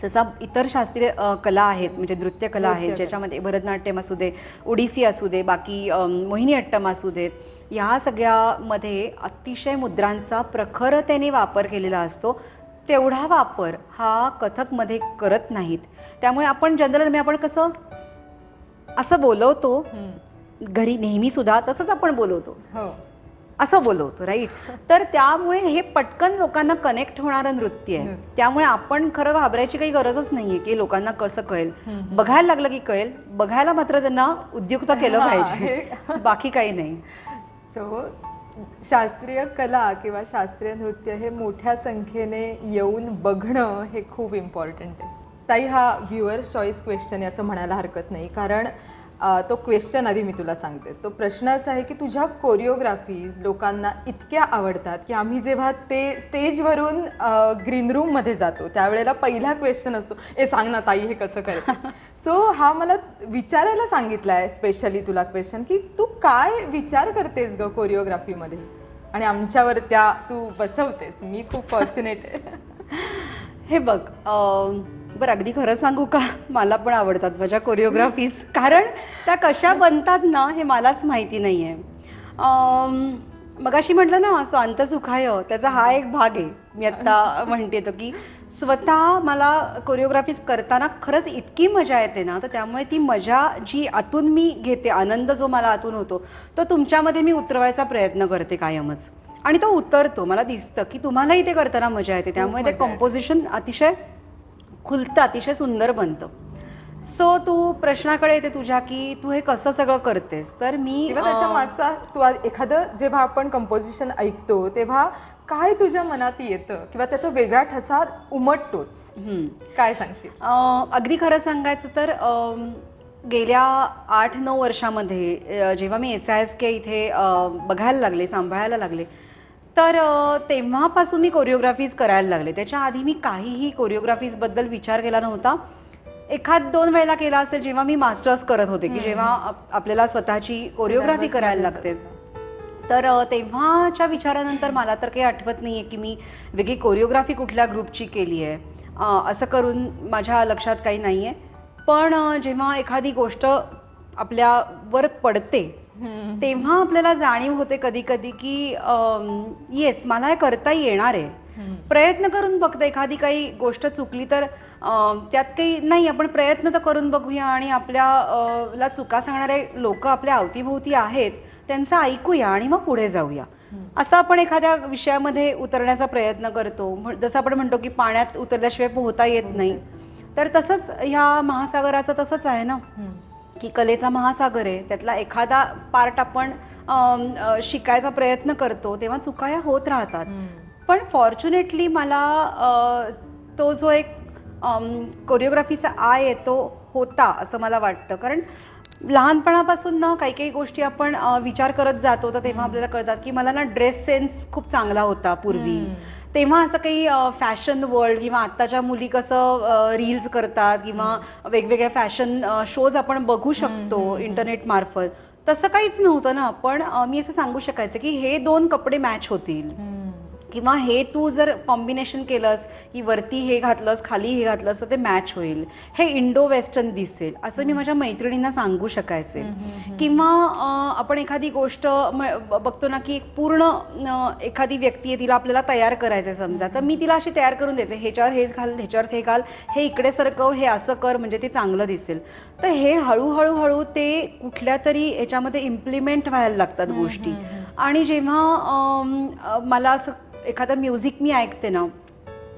जसा इतर शास्त्रीय कला आहेत, म्हणजे नृत्य कला आहेत, ज्याच्यामध्ये भरतनाट्यम असू दे, ओडिसी असू दे, बाकी मोहिनीअट्टम असू देत, ह्या सगळ्यामध्ये अतिशय मुद्रांचा प्रखरतेने वापर केलेला असतो. तेवढा वापर हा कथकमध्ये करत नाहीत. त्यामुळे आपण जनरल आपण कसं असं बोलवतो घरी नेहमी सुद्धा, तसंच आपण बोलवतो, असं बोलवतो, राईट. तर त्यामुळे हे पटकन लोकांना कनेक्ट होणारं नृत्य आहे. त्यामुळे आपण खरं घाबरायची काही गरजच नाहीये की लोकांना कसं कळेल. बघायला लागलं की कळेल. बघायला मात्र त्यांना उद्युक्त केलं पाहिजे, बाकी काही नाही. सो शास्त्रीय कला किंवा शास्त्रीय नृत्य हे मोठ्या संख्येने येऊन बघणं हे खूप इम्पॉर्टंट आहे. ताई, हा व्ह्युअर्स चॉईस क्वेश्चन आहे असं म्हणायला हरकत नाही, कारण तो क्वेश्चन आधी मी तुला सांगते. तो प्रश्न असा आहे की तुझ्या कोरिओग्राफीज लोकांना इतक्या आवडतात की आम्ही जेव्हा ते स्टेजवरून ग्रीन रूममध्ये जातो त्यावेळेला पहिला क्वेश्चन असतो, ए सांग ना ताई हे कसं करते. सो हा मला विचारायला सांगितला आहे स्पेशली तुला क्वेश्चन की तू काय विचार करतेस ग कोरिओग्राफीमध्ये, आणि आमच्यावर त्या तू बसवतेस. मी खूप फॉर्च्युनेट आहे. हे बघ, बरं अगदी खरं सांगू का, मला पण आवडतात माझ्या कोरिओग्राफीज, कारण त्या कशा बनतात ना हे मलाच माहिती नाही आहे. मगाशी म्हटलं ना स्वांत सुखाय, त्याचा हा एक भाग आहे. मी आत्ता म्हणते तो की स्वतः मला कोरिओग्राफीज करताना खरंच इतकी मजा येते ना, तर त्यामुळे ती मजा जी आतून मी घेते, आनंद जो मला आतून होतो, तो तुमच्यामध्ये मी उतरवायचा प्रयत्न करते कायमच. आणि तो उतरतो. मला दिसतं की तुम्हालाही ते करताना मजा येते. त्यामुळे ते कंपोजिशन अतिशय खुलतं, अतिशय सुंदर बनतं. सो तू प्रश्नाकडे येते तुझ्या की तू हे कसं सगळं करतेस. तर मी त्याच्या मागचा तू एखादं जेव्हा आपण कंपोजिशन ऐकतो तेव्हा काय तुझ्या मनात येतं किंवा त्याचा वेगळा ठसा उमटतोच, काय सांगशील? अगदी खरं सांगायचं तर गेल्या 8-9 वर्षामध्ये जेव्हा मी SISK इथे बघायला लागले, सांभाळायला लागले, तर तेव्हापासून मी कोरिओग्राफीज करायला लागले. त्याच्या आधी मी काहीही कोरिओग्राफीजबद्दल विचार केला नव्हता. 1-2 वेळेला केला असेल जेव्हा मी मास्टर्स करत होते, की जेव्हा आपल्याला स्वतःची कोरिओग्राफी करायला लागते. तर तेव्हाच्या विचारानंतर मला तर काही आठवत नाही आहे की मी वेगळी कोरिओग्राफी कुठल्या ग्रुपची केली आहे. असं करून माझ्या लक्षात काही नाही आहे. पण जेव्हा एखादी गोष्ट आपल्यावर पडते तेव्हा आपल्याला जाणीव होते कधी कधी की येस मला हे करता येणार आहे. प्रयत्न करून बघते. एखादी काही गोष्ट चुकली तर त्यात काही नाही, आपण प्रयत्न तर करून बघूया आणि आपल्याला चुका सांगणारे लोक आपल्या अवतीभोवती आहेत त्यांचं ऐकूया आणि मग पुढे जाऊया. असं आपण एखाद्या विषयामध्ये उतरण्याचा प्रयत्न करतो. जसं आपण म्हणतो की पाण्यात उतरल्याशिवाय पोहता येत नाही, तर तसंच ह्या महासागराचं तसंच आहे ना, की कलेचा महासागर आहे. त्यातला एखादा पार्ट आपण शिकायचा प्रयत्न करतो तेव्हा चुका या होत राहतात. पण फॉर्च्युनेटली मला तो जो एक कोरिओग्राफीचा आय आहे तो होता असं मला वाटतं. कारण लहानपणापासून ना काही काही गोष्टी आपण विचार करत जातो, तर तेव्हा आपल्याला कळतात की मला ना ड्रेस सेन्स खूप चांगला होता पूर्वी. तेव्हा असं काही फॅशन वर्ल्ड किंवा आत्ताच्या मुली कसं रील्स करतात किंवा वेगवेगळ्या फॅशन शोज आपण बघू शकतो इंटरनेट मार्फत, तसं काहीच नव्हतं ना. पण मी असं सांगू शकायचं की हे 2 कपडे मॅच होतील किंवा हे तू जर कॉम्बिनेशन केलंस की वरती हे घातलंस खाली हे घातलंस तर ते मॅच होईल, हे इंडो वेस्टर्न दिसेल, असं मी माझ्या मैत्रिणींना सांगू शकायचे. किंवा आपण एखादी गोष्ट बघतो ना की एक पूर्ण एखादी व्यक्ती आहे, तिला आपल्याला तयार करायचं आहे समजा, तर मी तिला अशी तयार करून द्यायचे, ह्याच्यावर हेच घाल, ह्याच्यावर हे घाल, हे इकडे सरकव, हे असं कर, म्हणजे ते चांगलं दिसेल. तर हे हळूहळू ते कुठल्या तरी याच्यामध्ये इम्प्लिमेंट व्हायला लागतात गोष्टी. आणि जेव्हा मला असं एखादं म्युझिक मी ऐकते ना,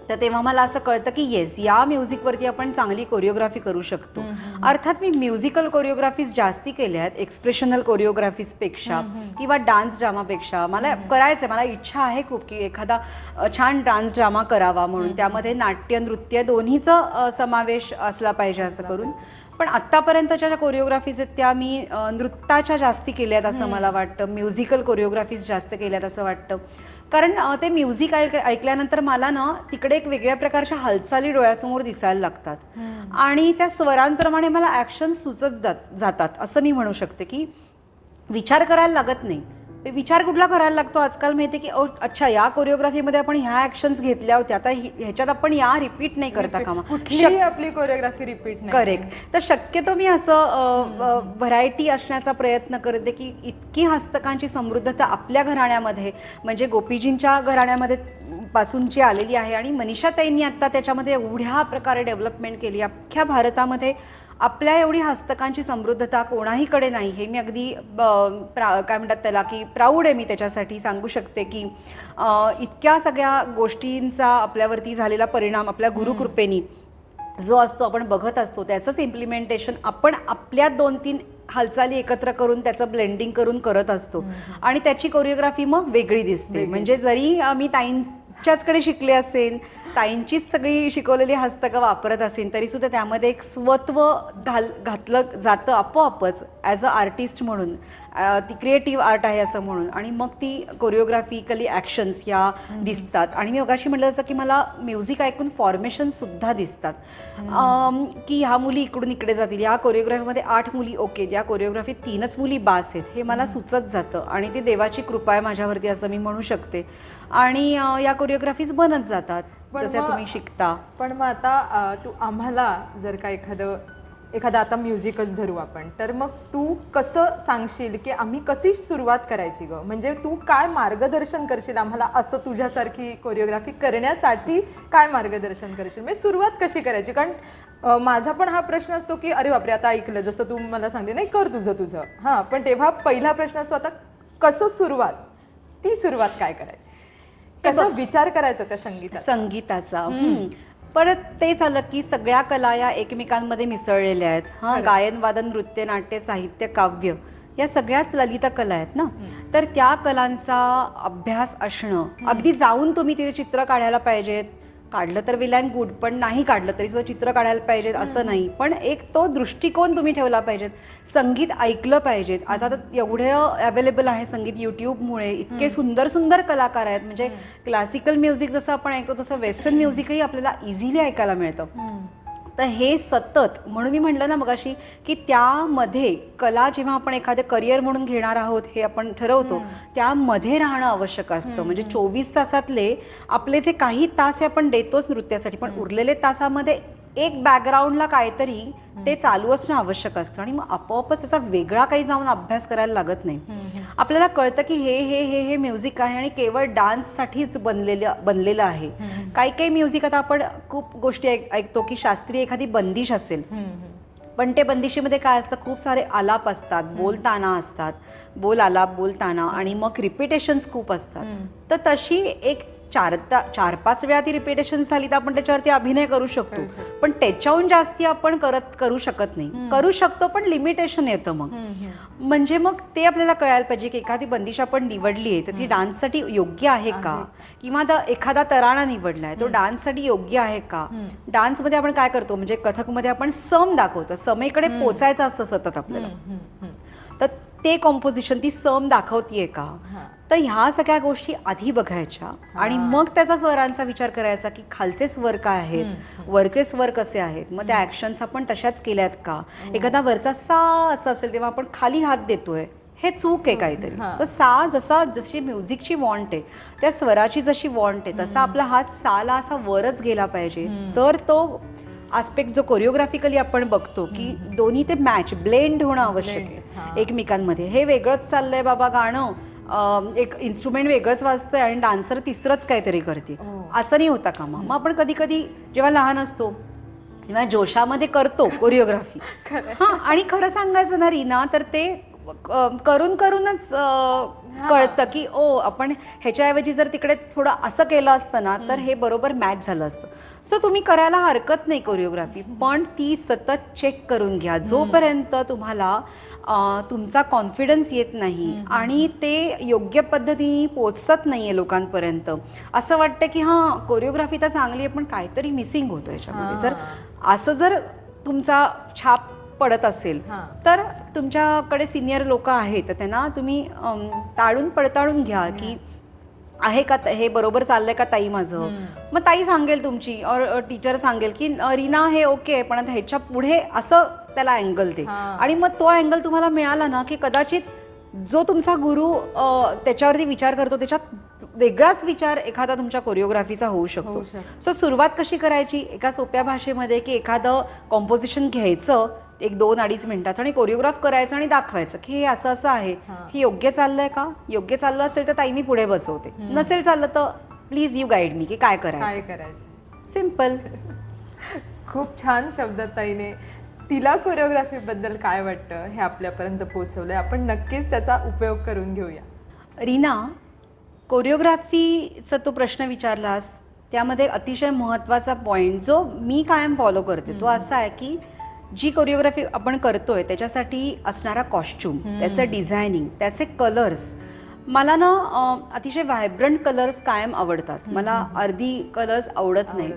तर तेव्हा मला असं कळतं की येस, या म्युझिकवरती आपण चांगली कोरिओग्राफी करू शकतो. अर्थात मी म्युझिकल कोरिओग्राफीज जास्ती केल्या आहेत एक्सप्रेशनल कोरिओग्राफीजपेक्षा किंवा डान्स ड्रामापेक्षा. मला करायचं, मला इच्छा आहे खूप की एखादा छान डान्स ड्रामा करावा म्हणून. त्यामध्ये नाट्य नृत्य दोन्हीचा समावेश असला पाहिजे असं करून. पण आत्तापर्यंतच्या ज्या कोरिओग्राफीज आहेत त्या मी नृत्याच्या जास्ती केल्यात असं मला वाटतं, म्युझिकल कोरिओग्राफीज जास्त केल्यात असं वाटतं. कारण ते म्युझिक ऐकल्यानंतर मला ना तिकडे एक वेगळ्या प्रकारच्या हालचाली डोळ्यासमोर दिसायला लागतात आणि त्या स्वरांप्रमाणे मला ॲक्शन सुचत जातात असं मी म्हणू शकते. की विचार करायला लागत नाही. ते विचार कुठला करायला लागतो आजकाल माहिती की अच्छा या कोरिओग्राफीमध्ये आपण ह्या ॲक्शन्स घेतल्या होत्या, आता ह्याच्यात आपण या रिपीट नाही करता कामा, कुठलीही आपली कोरिओग्राफी रिपीट नाही. करेक्ट. तर शक्यतो मी असं व्हरायटी असण्याचा प्रयत्न करते की इतकी हस्तकांची समृद्धता आपल्या घराण्यामध्ये, म्हणजे गोपीजींच्या घराण्यामध्ये पासूनची आलेली आहे आणि मनीषाताईंनी आत्ता त्याच्यामध्ये एवढ्या प्रकारे डेव्हलपमेंट केली. अख्ख्या भारतामध्ये आपल्या एवढी हस्तकांची समृद्धता कोणाहीकडे नाही. हे मी अगदी काय म्हणतात त्याला की प्राऊड आहे मी त्याच्यासाठी. सांगू शकते की इतक्या सगळ्या गोष्टींचा आपल्यावरती झालेला परिणाम आपल्या गुरुकृपेनी जो असतो, आपण बघत असतो, त्याचंच इम्प्लिमेंटेशन आपण आपल्या 2-3 हालचाली एकत्र करून त्याचं ब्लेंडिंग करून करत असतो आणि त्याची कोरिओग्राफी मग वेगळी दिसते. म्हणजे जरी मी ताईंच्याचकडे शिकले असेल, ताईंचीच सगळी शिकवलेली हस्तकं वापरत असेल, तरीसुद्धा त्यामध्ये एक स्वत्व घातलं जातं आपोआपच ॲज अ आर्टिस्ट म्हणून. ती क्रिएटिव्ह आर्ट आहे असं म्हणून, आणि मग ती कोरिओग्राफिकली ॲक्शन्स या दिसतात. आणि मी मगाशी म्हटलं जसं की मला म्युझिक ऐकून फॉर्मेशनसुद्धा दिसतात की ह्या मुली इकडून इकडे जातील, या कोरिओग्राफीमध्ये 8 मुली ओके, या कोरिओग्राफीत 3च मुली बास आहेत, हे मला सुचत जातं. आणि ती देवाची कृपा आहे माझ्यावरती असं मी म्हणू शकते. आणि या कोरिओग्राफीज बनत जातात जसे तुम्ही शिकता. पण मग आता तू आम्हाला जर का एखादा आता म्युझिकच धरू आपण, तर मग तू कसं सांगशील की आम्ही कशी सुरुवात करायची गं? म्हणजे तू काय मार्गदर्शन करशील आम्हाला, असं तुझ्यासारखी कोरिओग्राफी करण्यासाठी काय मार्गदर्शन करशील? म्हणजे सुरुवात कशी करायची? कारण माझा पण हा प्रश्न असतो की अरे बापरे, आता ऐकलं जसं तू मला सांगते नाही कर तुझं हां, पण तेव्हा पहिला प्रश्न असतो आता कसं ती सुरुवात काय करायची, कसा विचार करायचा त्या संगीताचा? परत ते झालं की सगळ्या कला या एकमेकांमध्ये मिसळलेल्या आहेत. गायन, वादन, नृत्य, नाट्य, साहित्य, काव्य या सगळ्याच ललित कला आहेत ना. तर त्या कलांचा अभ्यास असणं, अगदी जाऊन तुम्ही तिथे चित्र काढायला पाहिजेत, काढलं तर वेल अँड गुड, पण नाही काढलं तरी सुद्धा चित्र काढायला पाहिजेत असं नाही. पण एक तो दृष्टिकोन तुम्ही ठेवला पाहिजेत. संगीत ऐकलं पाहिजेत. आता तर एवढं अवेलेबल आहे संगीत यूट्यूबमुळे, इतके सुंदर सुंदर कलाकार आहेत. म्हणजे क्लासिकल म्युझिक जसं आपण ऐकतो तसं वेस्टर्न म्युझिकही आपल्याला इझिली ऐकायला मिळतं. तर हे सतत, म्हणून मी म्हटलं ना मगाशी की त्यामध्ये कला जेव्हा आपण एखादं करिअर म्हणून घेणार आहोत हे आपण ठरवतो, त्यामध्ये राहणं आवश्यक असतं. म्हणजे 24 तासातले आपले जे काही तास हे आपण देतोच नृत्यासाठी, पण उरलेले तासामध्ये एक बॅकग्राऊंडला काहीतरी ते चालू असणं आवश्यक असतं. आणि मग आपोआपच त्याचा वेगळा काही जाऊन अभ्यास करायला लागत नाही. आपल्याला कळतं की हे हे हे हे म्युझिक आहे आणि केवळ डान्ससाठीच बनलेलं आहे. काही म्युझिक, आता आपण खूप गोष्टी ऐकतो की शास्त्रीय एखादी बंदिश असेल, पण ते बंदिशीमध्ये काय असतं, खूप सारे आलाप असतात, बोलताना असतात, बोल आलाप बोलताना, आणि मग रिपिटेशन्स खूप असतात. तर तशी एक चार पाच वेळा ती रिपिटेशन झाली तर आपण त्याच्यावरती अभिनय करू शकतो, पण त्याच्याहून जास्ती आपण करू शकत नाही. करू शकतो पण लिमिटेशन येतं मग. म्हणजे मग ते आपल्याला कळायला पाहिजे की एखादी बंदिश आपण निवडली आहे तर ती डान्ससाठी योग्य आहे का, किंवा एखादा तराणा निवडलाय तो डान्ससाठी योग्य आहे का. डान्समध्ये आपण काय करतो, म्हणजे कथकमध्ये आपण सम दाखवतो, समेकडे पोचायचं असतं सतत आपल्याला, तर ते कॉम्पोजिशन ती सम दाखवतीये का. तर ह्या सगळ्या गोष्टी आधी बघायच्या आणि मग त्याचा स्वरांचा विचार करायचा की खालचे स्वर काय आहेत, वरचे स्वर कसे आहेत, मग त्या ऍक्शन्स आपण तशाच केल्यात का. एखादा वरचा सा असं असेल तेव्हा आपण खाली हात देतोय, हे चूक आहे काहीतरी. तर सा जशी म्युझिकची वॉन्ट आहे, त्या स्वराची जशी वॉन्ट आहे, तसा आपला हात साला असा वरच गेला पाहिजे. तर तो आस्पेक्ट जो कोरिओग्राफिकली आपण बघतो की दोन्ही ते मॅच ब्लेंड होणं आवश्यक आहे एकमेकांमध्ये. हे वेगळंच चाललंय बाबा गाणं, एक इन्स्ट्रुमेंट वेगळंच वाजतंय आणि डान्सर तिसरंच काहीतरी करते, असं नाही होता कामा. मग आपण कधी कधी जेव्हा लहान असतो तेव्हा जोशामध्ये करतो कोरिओग्राफी. आणि खरं सांगायचं ना रीना, तर ते करूनच कळतं की ओ आपण ह्याच्याऐवजी जर तिकडे थोडं असं केलं असतं ना तर हे बरोबर मॅच झालं असतं. सो तुम्ही करायला हरकत नाही कोरिओग्राफी, पण ती सतत चेक करून घ्या. जोपर्यंत तुम्हाला तुमचा कॉन्फिडन्स येत नाही आणि ते योग्य पद्धतीने पोचत नाही आहे लोकांपर्यंत, असं वाटतं की हां कोरिओग्राफी तर चांगली आहे पण काहीतरी मिसिंग होतं याच्यामध्ये, जर तुमचा छाप पडत असेल तर तुमच्याकडे सिनियर लोक आहेत तर त्यांना तुम्ही ताळून पडताळून घ्या की आहे का हे बरोबर चाललंय का ताई माझं. मग ताई सांगेल तुमची और टीचर सांगेल की रीना हे ओके पण आता ह्याच्या पुढे असं त्याला अँगल दे. आणि मग तो अँगल तुम्हाला मिळाला ना की कदाचित जो तुमचा गुरु त्याच्यावरती विचार करतो त्याच्यात वेगळाच विचार एखादा तुमच्या कोरिओग्राफीचा होऊ शकतो. सो सुरुवात कशी करायची, एका सोप्या भाषेमध्ये की एखादं कॉम्पोजिशन घ्यायचं 1-2-2.5 मिनिटाचं आणि कोरिओग्राफ करायचं आणि दाखवायचं की हे असं असं आहे, हे योग्य चाललंय का. योग्य चाललं असेल तर ताई मी पुढे बसवते, नसेल चाललं तर प्लीज यू गाईड मी की काय करायचं. सिम्पल. खूप छान शब्दात ताईने तिला कोरिओग्राफी बद्दल काय वाटतं हे आपल्यापर्यंत पोहोचवलंय. आपण नक्कीच त्याचा उपयोग करून घेऊया. रीना, कोरिओग्राफीचा तो प्रश्न विचारलास त्यामध्ये अतिशय महत्त्वाचा पॉईंट जो मी कायम फॉलो करते तो असा आहे की जी कोरिओग्राफी आपण करतोय त्याच्यासाठी असणारा कॉस्ट्यूम, त्याचं डिझायनिंग, त्याचे कलर्स, मला ना अतिशय व्हायब्रंट कलर्स कायम आवडतात. मला अर्धी कलर्स आवडत नाही,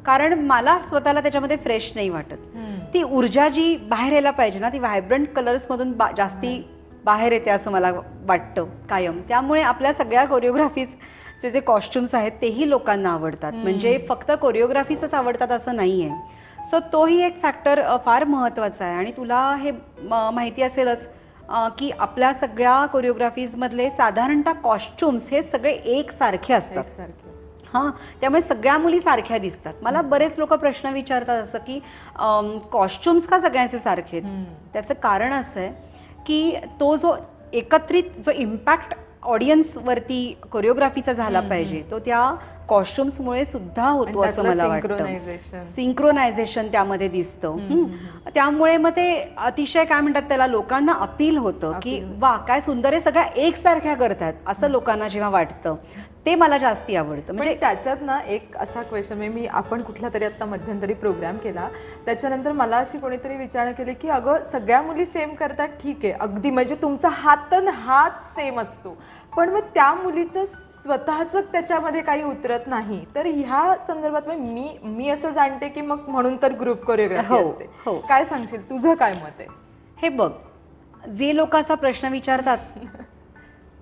कारण मला स्वतःला त्याच्यामध्ये फ्रेश नाही वाटत. ती ऊर्जा जी बाहेर यायला पाहिजे ना ती व्हायब्रंट कलर्समधून जास्ती बाहेर येते असं मला वाटतं कायम. त्यामुळे आपल्या सगळ्या कोरिओग्राफीजचे जे कॉस्ट्युम्स आहेत तेही लोकांना आवडतात. म्हणजे फक्त कोरिओग्राफीच आवडतात असं नाही आहे. सो तोही एक फॅक्टर फार महत्त्वाचा आहे. आणि तुला हे माहिती असेलच की आपल्या सगळ्या कोरिओग्राफीजमधले साधारणतः कॉस्ट्युम्स हे सगळे एकसारखे असतात. हां, त्यामुळे सगळ्या मुली सारख्या दिसतात. मला बरेच लोक प्रश्न विचारतात असं की कॉस्ट्युम्स का सगळ्यांचे सारखे आहेत. त्याचं कारण असं आहे की तो जो एकत्रित जो इम्पॅक्ट ऑडियन्सवरती कोरिओग्राफीचा झाला पाहिजे तो त्या कॉस्ट्युम्समुळे सुद्धा होतो असं मला वाटतं. सिंक्रोनायझेशन त्यामध्ये दिसतं. त्यामुळे मग ते अतिशय काय म्हणतात त्याला लोकांना अपील होतं की वा काय सुंदर आहे, सगळ्या एकसारख्या करतात असं लोकांना जेव्हा वाटतं ते मला जास्ती आवडतं. म्हणजे त्याच्यात ना एक असा क्वेश्चन, म्हणजे मी आपण कुठला तरी आता मध्यंतरी प्रोग्राम केला त्याच्यानंतर मला अशी कोणीतरी विचारणा केली की अगं सगळ्या मुली सेम करतात ठीक आहे अगदी, म्हणजे तुमचा हात सेम असतो पण मग त्या मुलीचं स्वतःचं त्याच्यामध्ये काही उतरत नाही. तर ह्या संदर्भात मी असं जाणते की मग म्हणून तर ग्रुप कोरिओग्राफी असते. काय सांगशील, तुझं काय मत आहे? हे बघ, जे लोक असा प्रश्न विचारतात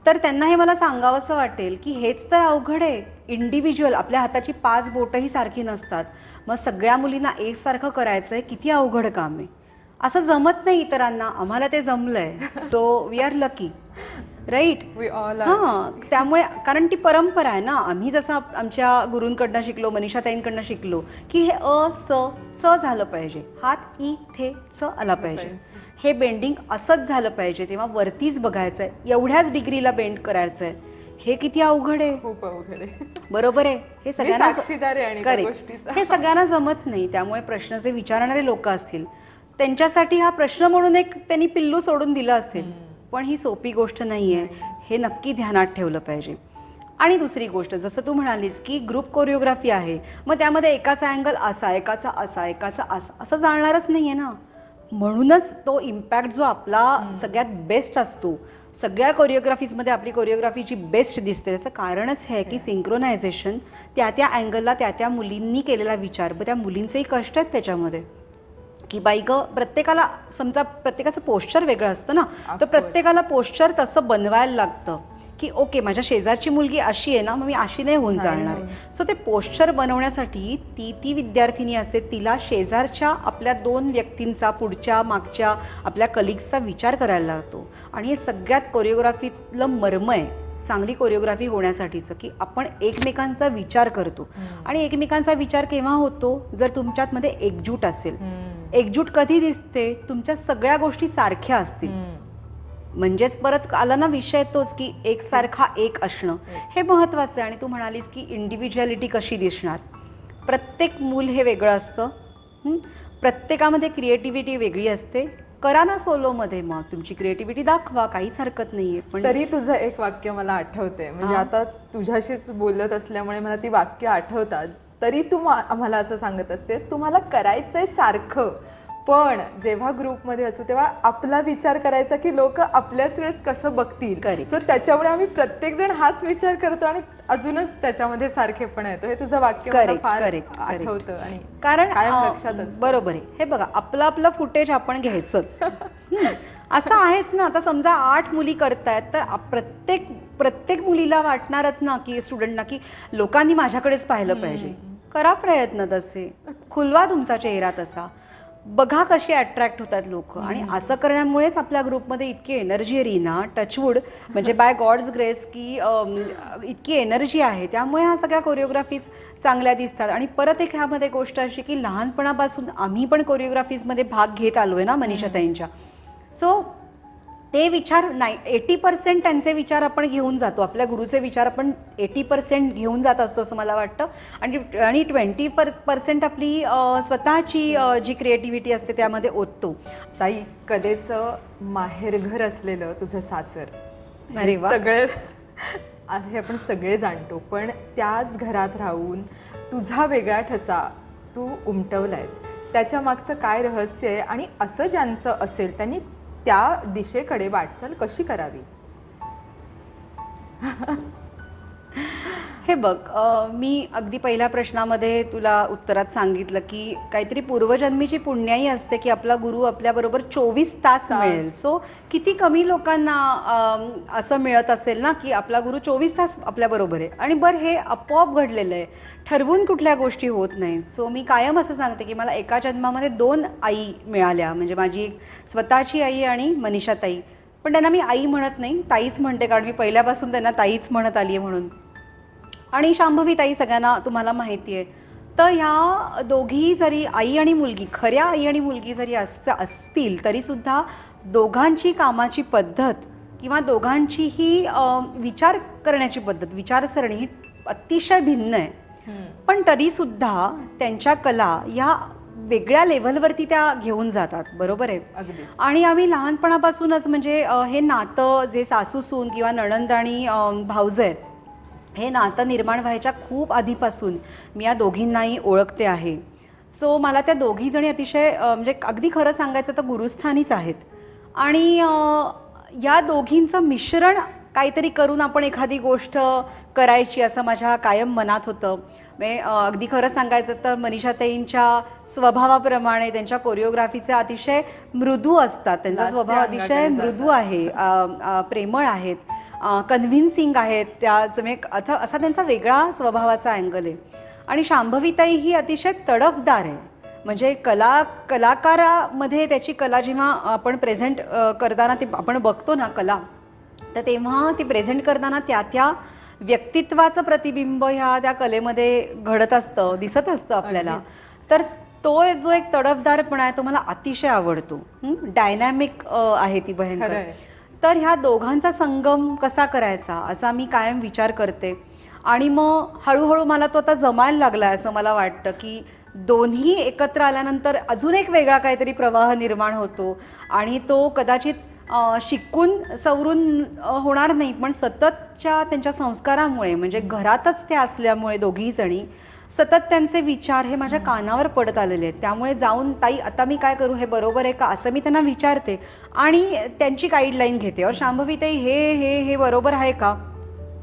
तर त्यांना हे मला सांगावंसं वाटेल की हेच तर अवघड आहे. इंडिव्हिज्युअल आपल्या हाताची 5 बोटंही सारखी नसतात, मग सगळ्या मुलींना एकसारखं करायचं आहे, किती अवघड काम आहे. असं जमत नाही इतरांना, आम्हाला ते जमलंय. So we are lucky, right. हां, त्यामुळे कारण ती परंपरा आहे ना. आम्ही जसं आमच्या गुरूंकडनं शिकलो, मनीषाताईंकडनं शिकलो की हे स झालं पाहिजे, हात इथे च आला पाहिजे, हे बेंडिंग असंच झालं पाहिजे, तेव्हा वरतीच बघायचं आहे, एवढ्याच डिग्रीला बेंड करायचं आहे. हे किती अवघड आहे, खूप अवघड आहे. बरोबर आहे. हे सगळ्यांना करेक्ट, हे सगळ्यांना जमत नाही. त्यामुळे प्रश्न जे विचारणारे लोक असतील त्यांच्यासाठी हा प्रश्न म्हणून एक त्यांनी पिल्लू सोडून दिलं असेल, पण ही सोपी गोष्ट नाही आहे, हे नक्की ध्यानात ठेवलं पाहिजे. आणि दुसरी गोष्ट जसं तू म्हणालीस की ग्रुप कोरिओग्राफी आहे, मग त्यामध्ये एकाचा अँगल असा, एकाचा असा, एकाचा असा, असं चालणारच नाही आहे ना. म्हणूनच तो इम्पॅक्ट जो आपला सगळ्यात बेस्ट असतो, सगळ्या कोरिओग्राफीजमध्ये आपली कोरिओग्राफी जी बेस्ट दिसते त्याचं कारणच हे आहे की सिंक्रोनायझेशन त्या त्या अँगलला त्या त्या मुलींनी केलेला विचार, त्या मुलींचेही कष्ट आहेत त्याच्यामध्ये की बाई ग, प्रत्येकाला समजा प्रत्येकाचं पोश्चर वेगळं असतं ना, तर प्रत्येकाला पोश्चर तसं बनवायला लागतं की ओके माझ्या शेजारची मुलगी अशी आहे ना, मग मी अशी नाही होऊन चालणार. सो ते पोश्चर बनवण्यासाठी ती विद्यार्थिनी असते, तिला शेजारच्या आपल्या 2 व्यक्तींचा, पुढच्या मागच्या आपल्या कलिग्सचा विचार करायला लागतो. आणि हे सगळ्यात कोरिओग्राफीतलं मर्म आहे चांगली कोरिओग्राफी होण्यासाठीचं, की आपण एकमेकांचा विचार करतो. आणि एकमेकांचा विचार केव्हा होतो, जर तुमच्यामध्ये एकजूट असेल. एकजूट कधी दिसते, तुमच्या सगळ्या गोष्टी सारख्या असतील. म्हणजेच परत आला ना विषय तोच की एकसारखा एक असणं हे महत्त्वाचं आहे. आणि तू म्हणालीस की इंडिव्हिज्युअलिटी कशी दिसणार, प्रत्येक मूल हे वेगळं असतं. प्रत्येकामध्ये क्रिएटिव्हिटी वेगळी असते. करा ना सोलोमध्ये, मग तुमची क्रिएटिव्हिटी दाखवा, काहीच हरकत नाहीये. पण तरी तुझं एक वाक्य मला आठवते, म्हणजे आता तुझ्याशीच बोलत असल्यामुळे मला ती वाक्य आठवतात. तरी तू आम्हाला असं सांगत असतेस, तुम्हाला करायचंय सारखं, पण जेव्हा ग्रुपमध्ये असू तेव्हा आपला विचार करायचा की लोक आपल्याच वेळेस कसं बघतील. सो त्याच्यामुळे आम्ही प्रत्येकजण हाच विचार करतो आणि अजूनच त्याच्यामध्ये सारखेपणा येतो. हे तुझं वाक्य मला फार आठवतं आणि कारण लक्षात असतं. बरोबर आहे. हे बघा, आपलं फुटेज आपण घ्यायचंच असं आहेच ना. आता समजा 8 मुली करतायत, तर प्रत्येक मुलीला वाटणारच ना की स्टुडंटना की लोकांनी माझ्याकडेच पाहिलं पाहिजे. करा प्रयत्न तसे, खुलवा तुमचा चेहरा तसा, बघा कशी अट्रॅक्ट होतात लोक. आणि असं करण्यामुळेच आपल्या ग्रुपमध्ये इतकी एनर्जी आहे ना, टचवूड, म्हणजे बाय गॉड्स ग्रेस की इतकी एनर्जी आहे. त्यामुळे ह्या सगळ्या कोरिओग्राफीज चांगल्या दिसतात. आणि परत एक ह्यामध्ये गोष्ट अशी की लहानपणापासून आम्ही पण कोरिओग्राफीजमध्ये भाग घेत आलोय ना मनीषाताईंच्या. सो ते विचार 80% त्यांचे विचार आपण घेऊन जातो, आपल्या गुरुचे विचार आपण 80% घेऊन जात असतो असं मला वाटतं. आणि 20% आपली स्वतःची जी क्रिएटिव्हिटी असते त्यामध्ये ओततो. ताई, कलेचं माहेरघर असलेलं तुझं सासर, अरे वा, सगळे हे आपण सगळे जाणतो, पण त्याच घरात राहून तुझा वेगळा ठसा तू उमटवलायस. त्याच्या मागचं काय रहस्य आहे, आणि असं ज्यांचं असेल त्यांनी त्या दिशेकडे वाटचाल कशी करावी? हे बघ, मी अगदी पहिल्या प्रश्नामध्ये तुला उत्तरात सांगितलं की काहीतरी पूर्वजन्मीची पुण्याई असते की आपला गुरु आपल्याबरोबर 24 तास मिळेल. सो किती कमी लोकांना असं मिळत असेल ना की आपला गुरु 24 तास आपल्याबरोबर आहे. आणि बरं, हे आपोआप घडलेलं आहे, ठरवून कुठल्या गोष्टी होत नाहीत. सो मी कायम असं सांगते की मला एका जन्मामध्ये 2 आई मिळाल्या, म्हणजे माझी एक स्वतःची आई आणि मनीषाताई. पण त्यांना मी आई म्हणत नाही, ताईच म्हणते, कारण मी पहिल्यापासून त्यांना ताईच म्हणत आली आहे म्हणून. आणि शांभवी ताई सगळ्यांना तुम्हाला माहिती आहे. तर ह्या दोघी जरी आई आणि मुलगी, खऱ्या आई आणि मुलगी जरी असतील तरीसुद्धा दोघांची कामाची पद्धत किंवा दोघांची ही विचार करण्याची पद्धत, विचारसरणी ही अतिशय भिन्न आहे. पण तरीसुद्धा त्यांच्या कला ह्या वेगळ्या लेव्हलवरती त्या घेऊन जातात. बरोबर आहे. आणि आम्ही लहानपणापासूनच म्हणजे हे नातं जे सासू सून किंवा नणंद आणि भाऊजे, हे नातं निर्माण व्हायच्या खूप आधीपासून मी या दोघींनाही ओळखते आहे. सो मला त्या दोघीजणी अतिशय म्हणजे अगदी खरं सांगायचं तर गुरुस्थानीच आहेत. आणि या दोघींचं मिश्रण काहीतरी करून आपण एखादी गोष्ट करायची असं माझ्या कायम मनात होतं. म्हणजे अगदी खरं सांगायचं तर मनीषाताईंच्या स्वभावाप्रमाणे त्यांच्या कोरिओग्राफीचे अतिशय मृदू असतात. त्यांचा स्वभाव अतिशय मृदू आहे, प्रेमळ आहेत, कन्व्हिन्सिंग आहेत. त्या असा त्यांचा वेगळा स्वभावाचा अँगल आहे. आणि शांभवीताई ही अतिशय तडफदार आहे. म्हणजे कलाकारामध्ये त्याची कला जेव्हा आपण प्रेझेंट करताना ते आपण बघतो ना कला, तर तेव्हा ती प्रेझेंट करताना त्या व्यक्तित्वाचं प्रतिबिंब ह्या त्या कलेमध्ये घडत असतं, दिसत असतं आपल्याला. तर तो जो एक तडफदारपणा आहे तो मला अतिशय आवडतो. डायनॅमिक आहे ती भयंकर. तर ह्या दोघांचा संगम कसा करायचा असा मी कायम विचार करते. आणि मग हळूहळू मला तो आता जमायला लागला असं मला वाटतं की दोन्ही एकत्र आल्यानंतर अजून एक वेगळा काहीतरी प्रवाह निर्माण होतो. आणि तो कदाचित शिकून सवरून होणार नाही, पण सततच्या त्यांच्या संस्कारामुळे म्हणजे घरातच ते असल्यामुळे दोघी जणी सतत त्यांचे विचार हे माझ्या कानावर पडत आलेले आहेत. त्यामुळे जाऊन ताई आता मी काय करू, हे बरोबर आहे का असं मी त्यांना विचारते आणि त्यांची गाईडलाईन घेते. और शांभवी ताई हे हे हे बरोबर आहे का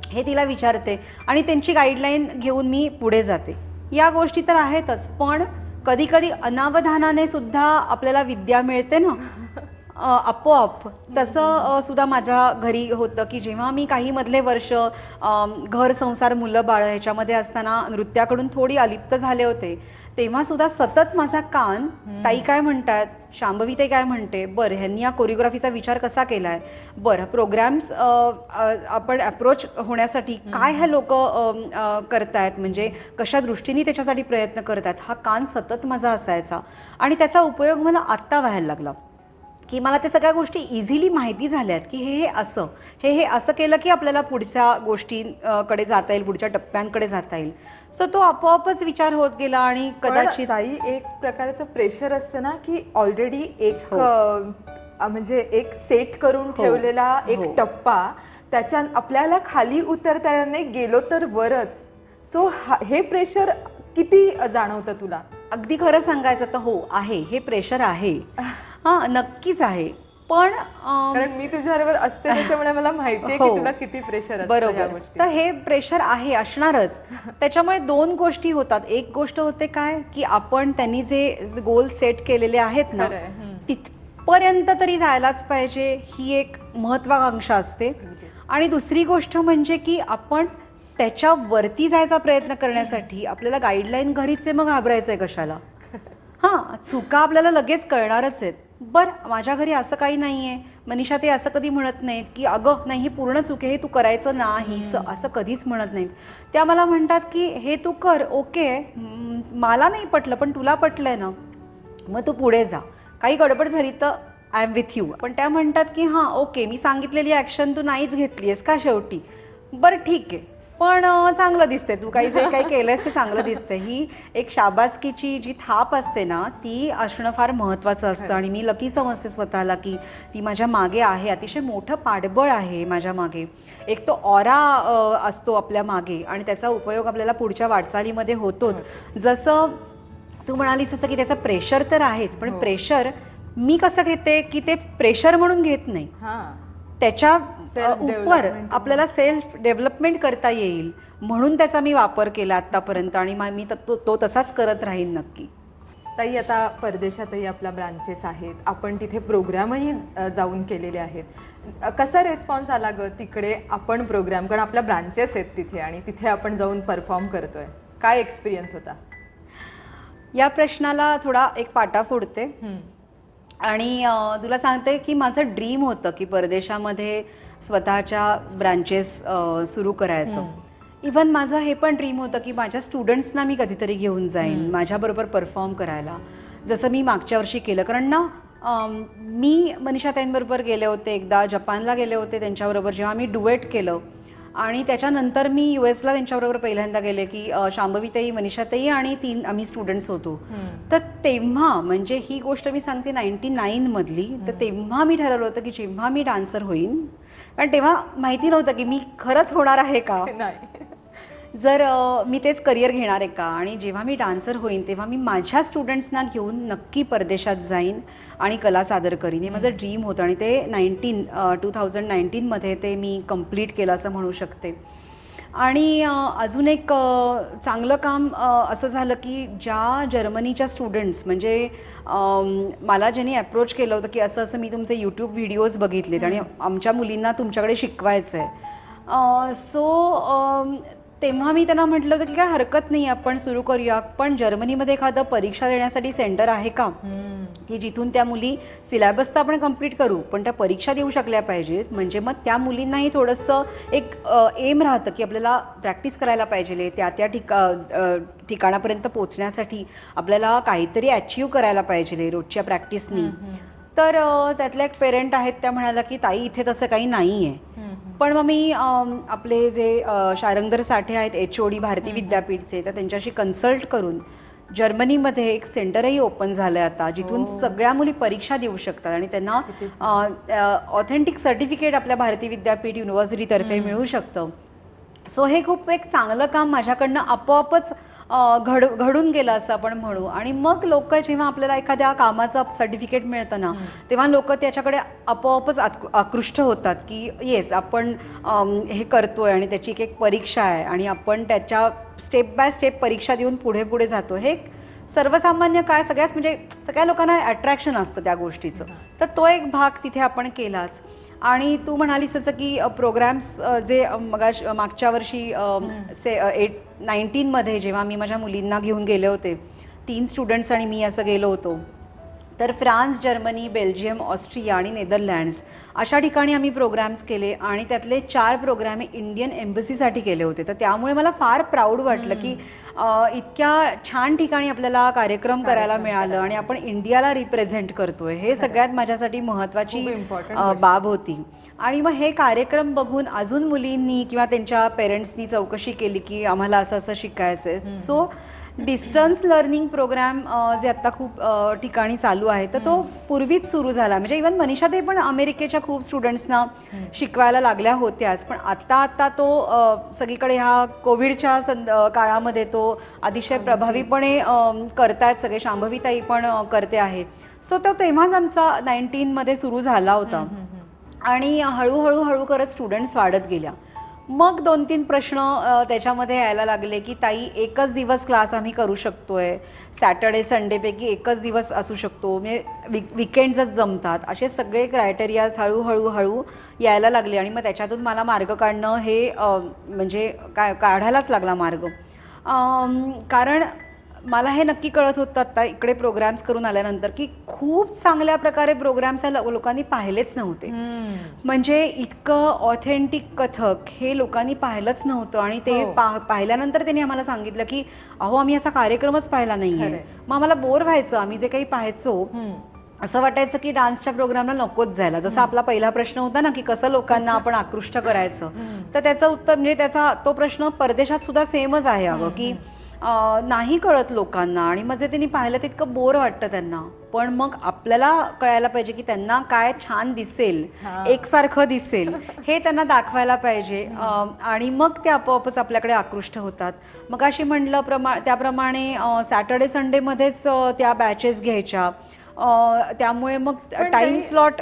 हे तिला विचारते आणि त्यांची गाईडलाईन घेऊन मी पुढे जाते. या गोष्टी तर आहेतच, पण कधी कधी अनावधानाने सुद्धा आपल्याला विद्या मिळते ना आपोआप. तसं सुद्धा माझ्या घरी होतं की जेव्हा मी काही मधले वर्ष घर संसार मुलं बाळ ह्याच्यामध्ये असताना नृत्याकडून थोडी अलिप्त झाले होते, तेव्हा सुद्धा सतत माझा कान ताई काय म्हणतात, शांभवी ताई काय म्हणते, बरं ह्यांनी या कोरिओग्राफीचा विचार कसा केला आहे, बरं प्रोग्रॅम्स आपण अप्रोच होण्यासाठी काय ह्या लोक करतायत, म्हणजे कशा दृष्टीने त्याच्यासाठी प्रयत्न करतायत, हा कान सतत माझा असायचा. आणि त्याचा उपयोग मला आत्ता व्हायला लागला की मला ते सगळ्या गोष्टी इझिली माहिती झाल्यात की हे असं हे असं केलं की आपल्याला पुढच्या गोष्टींकडे जाता येईल, पुढच्या टप्प्यांकडे जाता येईल. सो तो आपोआपच विचार होत गेला. आणि कदाचित ताई एक प्रकारचं प्रेशर असतं ना की ऑलरेडी एक म्हणजे एक सेट करून ठेवलेला एक टप्पा, त्याच्या आपल्याला खाली उतरताना गेलो तर वरच. सो हे प्रेशर किती जाणवतं तुला? अगदी खरं सांगायचं तर हो आहे, हे प्रेशर आहे. हां नक्कीच आहे, पण कारण मी तुझ्याबरोबर असते त्याच्यामुळे मला माहिती आहे की तुला किती प्रेशर असतं. बरोबर, तर हे प्रेशर आहे, असणारच. त्याच्यामुळे दोन गोष्टी होतात. एक गोष्ट होते काय की आपण त्यांनी जे गोल सेट केलेले आहेत ना तिथपर्यंत तरी जायलाच पाहिजे, ही एक महत्वाकांक्षा असते. आणि दुसरी गोष्ट म्हणजे की आपण त्याच्यावरती जायचा प्रयत्न करण्यासाठी आपल्याला गाईडलाईन घरीच आहे, मग घाबरायचंय कशाला. हां चुका आपल्याला लगेच कळणारच आहेत. बरं माझ्या घरी असं काही नाही आहे, मनीषा ते असं कधी म्हणत नाहीत की अगं नाही ही पूर्ण चुके, हे तू करायचं नाही असं कधीच म्हणत नाहीत. त्या मला म्हणतात की हे तू कर, ओके मला नाही पटलं पण तुला पटलंय ना, मग तू पुढे जा, काही गडबड झाली तर आय एम विथ यू. पण त्या म्हणतात की हां ओके मी सांगितलेली ॲक्शन तू नाहीच घेतली आहेस का शेवटी, बरं ठीक आहे पण चांगलं दिसते तू, काही जे काही केलंयस ते चांगलं दिसतंय. ही एक शाबासकीची जी थाप असते ना ती असणं फार महत्त्वाचं असतं. आणि मी लकी समजते स्वतःला की ती माझ्या मागे आहे, अतिशय मोठं पाठबळ आहे माझ्या मागे. एक तो ऑरा असतो आपल्या मागे आणि त्याचा उपयोग आपल्याला पुढच्या वाटचालीमध्ये होतोच. जसं तू म्हणालीस तसं की त्याचं प्रेशर तर आहेच, पण प्रेशर मी कसं घेते की ते प्रेशर म्हणून घेत नाही, त्याच्या उपर आपल्याला सेल्फ डेव्हलपमेंट करता येईल म्हणून त्याचा मी वापर केला आतापर्यंत. आणि मी तो तसाच करत राहीन नक्की. ताई आता परदेशातही आपल्या ब्रांचेस आहेत, आपण तिथे प्रोग्रामही जाऊन केलेले आहेत. कसा रिस्पॉन्स आला ग तिकडे आपण प्रोग्राम, कारण आपल्या ब्रांचेस आहेत तिथे आणि तिथे आपण जाऊन परफॉर्म करतोय, काय एक्सपिरियन्स होता? या प्रश्नाला थोडा एक पाटा फोडते आणि तुला सांगते की माझं ड्रीम होतं की परदेशामध्ये स्वतःच्या ब्रांचेस सुरू करायचं. इवन माझं हे पण ड्रीम होतं की माझ्या स्टुडंट्सना मी कधीतरी घेऊन जाईन माझ्याबरोबर परफॉर्म करायला, जसं मी मागच्या वर्षी केलं. कारण ना मी मनीषा ताईंबरोबर गेले होते, एकदा जपानला गेले होते त्यांच्याबरोबर जेव्हा मी डुएट केलं, आणि त्याच्यानंतर मी US ला त्यांच्याबरोबर पहिल्यांदा गेले की शांभवी ताई, मनीषा ताई आणि 3 आम्ही स्टुडंट्स होतो. तर तेव्हा म्हणजे ही गोष्ट मी सांगते 99 मधली, तर तेव्हा मी ठरवलं होतं की जेव्हा मी डान्सर होईन, कारण तेव्हा माहिती नव्हतं की मी खरंच होणार आहे का, जर मी तेच करिअर घेणार आहे का. आणि जेव्हा मी डान्सर होईन तेव्हा मी माझ्या स्टुडंट्सना घेऊन नक्की परदेशात जाईन आणि कला सादर करीन. हे माझं ड्रीम होतं आणि ते 2019मध्ये ते मी कंप्लीट केलं असं म्हणू शकते. आणि अजून एक चांगलं काम असं झालं की ज्या जर्मनीच्या स्टुडंट्स म्हणजे मला ज्यांनी अप्रोच केलं होतं की असं असं मी तुमचे यूट्यूब व्हिडिओज बघितलेत आणि आमच्या मुलींना तुमच्याकडे शिकवायचं आहे, सो तेव्हा मी त्यांना म्हटलं होतं की काय हरकत नाही आपण सुरू करूया, पण जर्मनीमध्ये एखादं परीक्षा देण्यासाठी सेंटर आहे का की जिथून त्या मुली सिलेबस तर आपण कंप्लीट करू पण त्या परीक्षा देऊ शकल्या पाहिजेत, म्हणजे मग त्या मुलींनाही थोडंसं एक एम राहतं की आपल्याला प्रॅक्टिस करायला पाहिजे, त्या ठिकाणापर्यंत पोचण्यासाठी आपल्याला काहीतरी अचीव करायला पाहिजे रोजच्या प्रॅक्टिसनी. तर त्यातल्या एक पेरेंट आहेत त्या म्हणाला की ताई इथे तसं काही नाही आहे. पण मग मी आपले जे शारंगधर साठे आहेत HOD भारती विद्यापीठचे, तर त्यांच्याशी कन्सल्ट करून जर्मनीमध्ये एक सेंटरही ओपन झालं आहे आता, जिथून सगळ्या मुली परीक्षा देऊ शकतात आणि त्यांना ऑथेंटिक सर्टिफिकेट आपल्या भारतीय विद्यापीठ युनिव्हर्सिटीतर्फे मिळू शकतं. सो हे खूप एक चांगलं काम माझ्याकडनं आपोआपच घडून गेलं असं आपण म्हणू. आणि मग लोक जेव्हा आपल्याला एखाद्या कामाचं सर्टिफिकेट मिळतं ना, तेव्हा लोक त्याच्याकडे आपोआपच आकृष्ट होतात की येस आपण हे करतोय आणि त्याची एक परीक्षा आहे आणि आपण त्याच्या स्टेप बाय स्टेप परीक्षा देऊन पुढे पुढे जातो. हे सर्वसामान्य काय सगळ्या लोकांना अट्रॅक्शन असतं त्या गोष्टीचं. तर तो एक भाग तिथे आपण केलाच. आणि तू म्हणालीस तसं की प्रोग्रॅम्स जे मागच्या वर्षी 19मध्ये जेव्हा मी माझ्या मुलींना घेऊन गेले होते, 3 स्टुडंट्स आणि मी असं गेलो होतो, तर फ्रान्स, जर्मनी, बेल्जियम, ऑस्ट्रिया आणि नेदरलँड्स अशा ठिकाणी आम्ही प्रोग्रॅम्स केले आणि त्यातले 4 प्रोग्रॅम इंडियन एम्बसीसाठी केले होते. तर त्यामुळे मला फार प्राऊड वाटलं की इतक्या छान ठिकाणी आपल्याला कार्यक्रम करायला मिळालं आणि आपण इंडियाला रिप्रेझेंट करतोय. हे सगळ्यात माझ्यासाठी महत्त्वाची बाब होती. आणि मग हे कार्यक्रम बघून अजून मुलींनी किंवा त्यांच्या पेरेंट्सनी चौकशी केली की आम्हाला असं असं शिकायचं आहे. सो डिस्टन्स लर्निंग प्रोग्राम जे आत्ता खूप ठिकाणी चालू आहे, तर तो पूर्वीच सुरू झाला. म्हणजे इवन मनीषा ते पण अमेरिकेच्या खूप स्टुडंट्सना शिकवायला लागल्या होत्याच, पण आत्ता तो सगळीकडे ह्या कोविडच्या काळामध्ये तो अतिशय प्रभावीपणे करतायत सगळे. शांभवीताई पण करते आहे. सो तो तेव्हाच आमचा 19मध्ये सुरू झाला होता आणि हळूहळू करत स्टुडंट्स वाढत गेल्या. मग 2-3 प्रश्न त्याच्यामध्ये यायला लागले की ताई एकच दिवस क्लास आम्ही करू शकतोय, सॅटर्डे संडेपैकी एकच दिवस असू शकतो, म्हणजे विकेंड्सच जमतात, असे सगळे क्रायटेरियाज हळूहळू यायला लागले. आणि मग त्याच्यातून मला मार्ग काढणं हे म्हणजे काढायलाच लागला मार्ग. कारण मला हे नक्की कळत होतं आत्ता इकडे प्रोग्राम्स करून आल्यानंतर की खूप चांगल्या प्रकारे प्रोग्राम्स लोकांनी पाहिलेच नव्हते. म्हणजे इतकं ऑथेंटिक कथक हे लोकांनी पाहिलंच नव्हतं. आणि ते पाहिल्यानंतर त्यांनी आम्हाला सांगितलं की अहो आम्ही असा कार्यक्रमच पाहिला नाहीये. मग आम्हाला बोर व्हायचं. आम्ही जे काही पाहायचो असं वाटायचं की डान्सच्या प्रोग्रामला नकोच जायला. जसा आपला पहिला प्रश्न होता ना की कसं लोकांना आपण आकृष्ट करायचं, तर त्याचं उत्तर म्हणजे त्याचा तो प्रश्न परदेशात सुद्धा सेमच आहे अगं, की नाही कळत लोकांना. आणि मग जे त्यांनी पाहिलं तितकं बोर वाटतं त्यांना. पण मग आपल्याला कळायला पाहिजे की त्यांना काय छान दिसेल, एकसारखं दिसेल, हे त्यांना दाखवायला पाहिजे. आणि मग ते आपोआपच आपल्याकडे आकृष्ट होतात. मग अशी म्हटलं त्याप्रमाणे सॅटर्डे संडेमध्येच त्या बॅचेस घ्यायच्या. त्यामुळे मग टाइम स्लॉट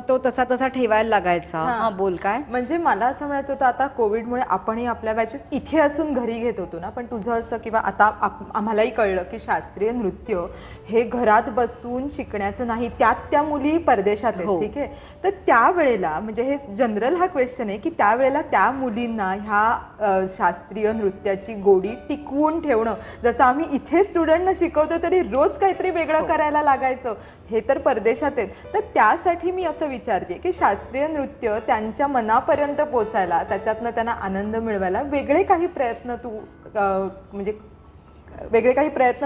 तो तसा ठेवायला लागायचा. हा बोल काय. म्हणजे मला असं म्हणायचं होतं, आता कोविडमुळे आपणही आपल्या बॅचेस इथे असून घरी घेत होतो ना, पण तुझं असं किंवा आता आम्हालाही कळलं की शास्त्रीय नृत्य हे घरात बसून शिकण्याचं नाही, त्या मुली परदेशात आहेत. ठीक आहे. तर त्यावेळेला म्हणजे हे जनरल हा क्वेश्चन आहे की त्यावेळेला त्या मुलींना ह्या शास्त्रीय नृत्याची गोडी टिकवून ठेवणं, जसं आम्ही इथे स्टुडंटना शिकवतो तरी रोज काहीतरी वेगळं करायला लागायचं, हे तर परदेशात आहेत. तर त्यासाठी मी असं विचारते की शास्त्रीय नृत्य त्यांच्या मनापर्यंत पोचायला, त्याच्यातनं त्यांना आनंद मिळवायला वेगळे काही प्रयत्न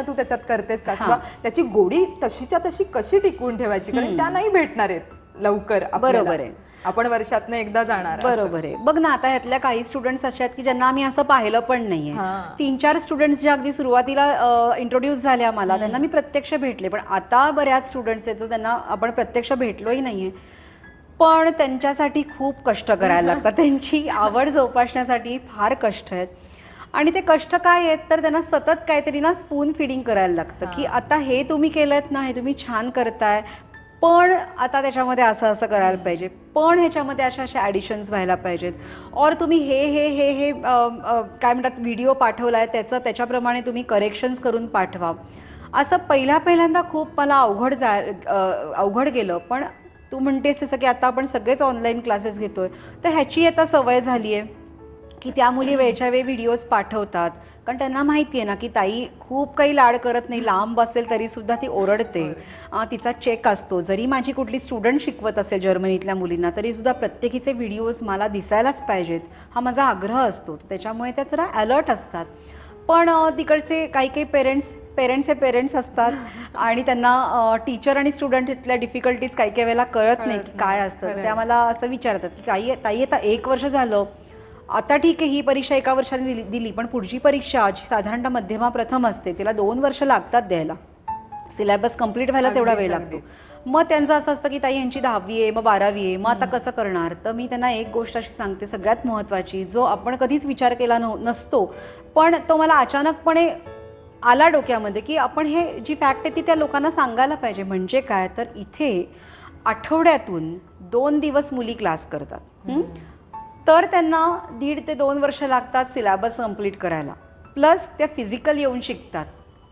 तू त्याच्यात करतेस का, किंवा त्याची गोडी तशीच्या तशी कशी टिकवून ठेवायची, कारण त्या नाही भेटणार आहेत लवकर. बरोबर आहे. आपण वर्षातनं एकदा जाणार. बरोबर आहे. बघ ना, आता ह्यातल्या काही स्टुडंट्स असे आहेत की ज्यांना आम्ही असं पाहिलं पण नाहीये. 3-4 स्टुडंट्स जे अगदी सुरुवातीला इंट्रोड्यूस झाल्या मला, त्यांना मी प्रत्यक्ष भेटले. पण आता बऱ्याच स्टुडंट्स आहेत जो त्यांना आपण प्रत्यक्ष भेटलोही नाहीये, पण त्यांच्यासाठी खूप कष्ट करायला लागतात. त्यांची आवड जोपासण्यासाठी फार कष्ट आहेत. आणि ते कष्ट काय आहेत तर त्यांना सतत काहीतरी ना स्पून फिडिंग करायला लागतं की आता हे तुम्ही केलंत ना, हे तुम्ही छान करताय, पण आता त्याच्यामध्ये असं करायला पाहिजे, पण ह्याच्यामध्ये अशा ॲडिशन्स व्हायला पाहिजेत, और तुम्ही हे काय म्हणतात व्हिडिओ पाठवलाय त्याच्याप्रमाणे तुम्ही करेक्शन्स करून पाठवा. असं पहिल्यांदा खूप मला अवघड गेलं. पण तू म्हणतेस तसं की आता आपण सगळेच ऑनलाईन क्लासेस घेतोय, तर ह्याची आता सवय झाली आहे की त्या मुली वेळच्या वेळी व्हिडिओज पाठवतात. कारण त्यांना माहिती आहे ना की ताई खूप काही लाड करत नाही, लांब असेल तरीसुद्धा ती ओरडते, तिचा चेक असतो. जरी माझी कुठली स्टुडंट शिकवत असेल जर्मनीतल्या मुलींना तरीसुद्धा प्रत्येकीचे व्हिडिओज मला दिसायलाच पाहिजेत, हा माझा आग्रह असतो. त्याच्यामुळे त्या जरा अलर्ट असतात. पण तिकडचे काही पेरेंट्स असतात आणि त्यांना टीचर आणि स्टुडंट इथल्या डिफिकल्टीज काही वेळेला कळत नाही की काय असतं. त्या मला असं विचारतात की ताई आता 1 वर्ष झालं आता ठीक आहे ही परीक्षा एका वर्षाने दिली पण पुढची परीक्षा जी साधारणतः मध्यमा प्रथम असते तिला 2 वर्ष लागतात द्यायला. सिलेबस कंप्लीट व्हायलाच एवढा वेळ लागतो. मग त्यांचं असं असतं की ताई यांची 10वी आहे, मग 12वी आहे, मग आता कसं करणार. तर मी त्यांना एक गोष्ट अशी सांगते सगळ्यात महत्त्वाची, जो आपण कधीच विचार केला नसतो पण तो मला अचानकपणे आला डोक्यामध्ये, की आपण हे जी फॅक्ट आहे ती त्या लोकांना सांगायला पाहिजे. म्हणजे काय तर इथे आठवड्यातून 2 दिवस मुली क्लास करतात. तर त्यांना 1.5 ते 2 वर्ष लागतात सिलेबस कंप्लीट करायला. प्लस त्या फिजिकल येऊन शिकतात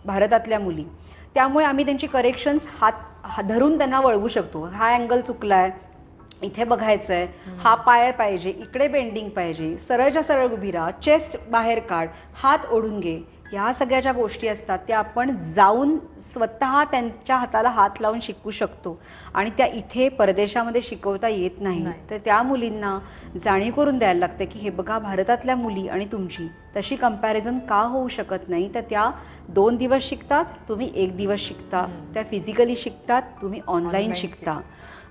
भारतातल्या मुली. त्यामुळे आम्ही त्यांची करेक्शन्स हात धरून त्यांना वळवू शकतो. हा अँगल चुकला आहे, इथे बघायचं आहे, हा पाय पाहिजे, इकडे बेंडिंग पाहिजे, सरळच्या सरळ उभी राहा, चेस्ट बाहेर काढ, हात ओढून घे. ह्या सगळ्या ज्या गोष्टी असतात त्या आपण जाऊन स्वतः त्यांच्या हाताला हात लावून शिकू शकतो आणि त्या इथे परदेशामध्ये शिकवता येत नाही. तर त्या मुलींना जाणीव करून द्यायला लागते की हे बघा भारतातल्या मुली आणि तुमची तशी कंपॅरिझन का होऊ शकत नाही. तर त्या 2 दिवस शिकतात, तुम्ही 1 दिवस शिकता. त्या फिजिकली शिकतात, तुम्ही ऑनलाईन शिकता.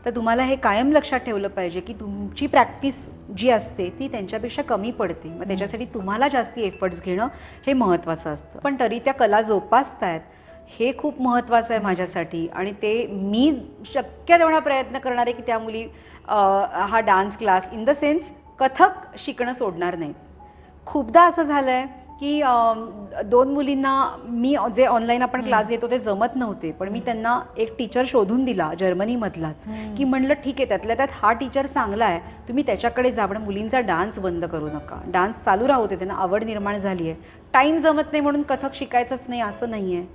तर तुम्हाला हे कायम लक्षात ठेवलं पाहिजे की तुमची प्रॅक्टिस जी असते ती त्यांच्यापेक्षा कमी पडते. मग त्याच्यासाठी तुम्हाला जास्ती एफर्ट्स घेणं हे महत्त्वाचं असतं. पण तरी त्या कला जोपासतायत हे खूप महत्त्वाचं आहे माझ्यासाठी. आणि ते मी शक्य तेवढा प्रयत्न करणार आहे की त्या मुली हा dance class in the sense Kathak शिकणं सोडणार नाहीत. खूपदा असं झालं आहे की 2 मुलींना मी जे ऑनलाईन आपण क्लास घेतो ते जमत नव्हते. पण मी त्यांना एक टीचर शोधून दिला जर्मनीमधलाच, की म्हणलं ठीक आहे त्यातल्या त्यात हा टीचर चांगला आहे, तुम्ही त्याच्याकडे जा, पण मुलींचा डान्स बंद करू नका. डान्स चालू राहू दे, त्यांना आवड निर्माण झाली आहे. टाईम जमत नाही म्हणून कथक शिकायचंच नाही असं नाही आहे.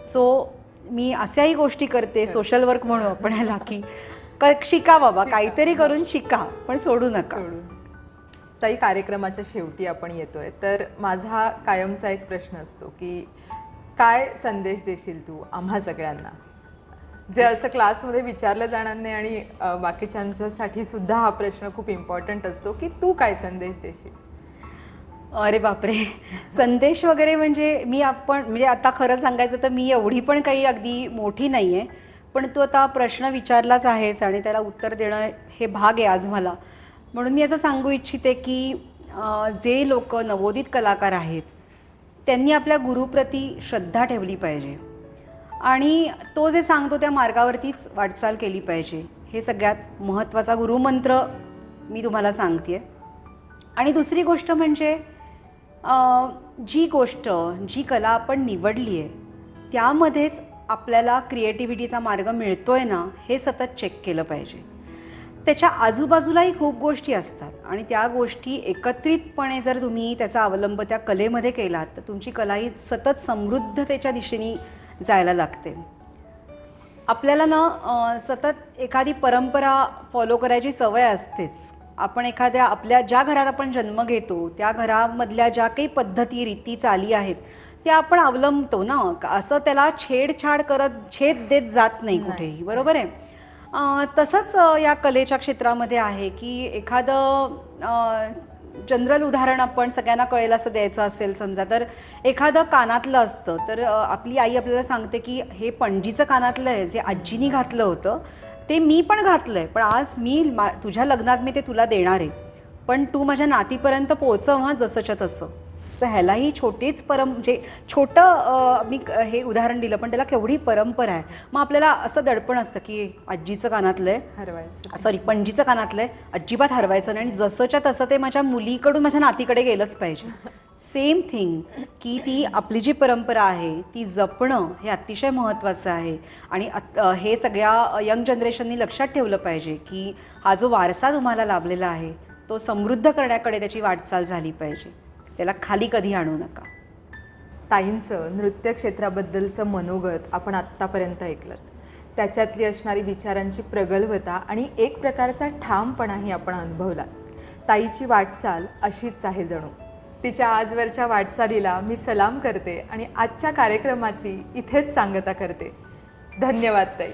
सो मी अशाही गोष्टी करते, सोशल वर्क म्हणू आपण ह्याला, की शिका बाबा, काहीतरी करून शिका पण सोडू नका. ताई, कार्यक्रमाच्या शेवटी आपण येतोय तर माझा कायमचा एक प्रश्न असतो की काय संदेश देशील तू आम्हा सगळ्यांना, जे असं क्लासमध्ये विचारलं जाणार नाही आणि बाकीच्यांसाठी सुद्धा हा प्रश्न खूप इम्पॉर्टंट असतो की तू काय संदेश देशील. अरे बापरे, संदेश वगैरे म्हणजे म्हणजे आता खरं सांगायचं तर मी एवढी पण काही अगदी मोठी नाही आहे. पण तू आता प्रश्न विचारलाच आहेस आणि त्याला उत्तर देणं हे भाग आहे आज मला. म्हणून मी असं सांगू इच्छिते की जे लोक नवोदित कलाकार आहेत त्यांनी आपल्या गुरुप्रती श्रद्धा ठेवली पाहिजे आणि तो जे सांगतो त्या मार्गावरतीच वाटचाल केली पाहिजे. हे सगळ्यात महत्त्वाचा गुरुमंत्र मी तुम्हाला सांगते. आणि दुसरी गोष्ट म्हणजे जी कला आपण निवडली आहे त्यामध्येच आपल्याला क्रिएटिव्हिटीचा मार्ग मिळतोय ना हे सतत चेक केलं पाहिजे. त्याच्या आजूबाजूलाही खूप गोष्टी असतात आणि त्या गोष्टी एकत्रितपणे जर तुम्ही त्याचा अवलंब त्या कलेमध्ये केलात तर तुमची कला ही सतत समृद्धतेच्या दिशेने जायला लागते. आपल्याला ना सतत एखादी परंपरा फॉलो करायची सवय असतेच. आपण आपल्या ज्या घरात आपण जन्म घेतो त्या घरामधल्या ज्या काही पद्धती रीती चाली आहेत त्या आपण अवलंबतो ना. असं त्याला छेडछाड करत छेद देत जात नाही कुठेही, बरोबर आहे. तसंच या कलेच्या क्षेत्रामध्ये आहे की एखादं जनरल उदाहरण आपण सगळ्यांना कळेल असं द्यायचं असेल समजा, तर एखादं कानातलं असतं तर आपली आई आपल्याला सांगते की हे पणजीचं कानातलं आहे, जे आजीनी घातलं होतं ते मी पण घातलं आहे, पण आज तुझ्या लग्नात मी ते तुला देणार आहे, पण तू माझ्या नातीपर्यंत पोहोचव हां जसंच्या तसं. असं ह्यालाही छोटीच म्हणजे छोटं मी हे उदाहरण दिलं पण त्याला केवढी परंपरा आहे. मग आपल्याला असं दडपण असतं की आजीचं कानातलं आहे हरवायचं, पणजीचं कानातलं आहे अजिबात हरवायचं नाही आणि जसंच्या तसं ते माझ्या मुलीकडून माझ्या नातीकडे गेलंच पाहिजे. सेम थिंग की ती आपली जी परंपरा आहे ती जपणं हे अतिशय महत्त्वाचं आहे. आणि हे सगळ्या यंग जनरेशननी लक्षात ठेवलं पाहिजे की हा जो वारसा तुम्हाला लाभलेला आहे तो समृद्ध करण्याकडे त्याची वाटचाल झाली पाहिजे. त्याला खाली कधी आणू नका. ताईंचं नृत्य क्षेत्राबद्दलचं मनोगत आपण आत्तापर्यंत ऐकलं. त्याच्यातली असणारी विचारांची प्रगल्भता आणि एक प्रकारचा ठामपणाही आपण अनुभवला. ताईची वाटचाल अशीच आहे जणू. तिच्या आजवरच्या वाटचालीला मी सलाम करते आणि आजच्या कार्यक्रमाची इथेच सांगता करते. धन्यवाद ताई.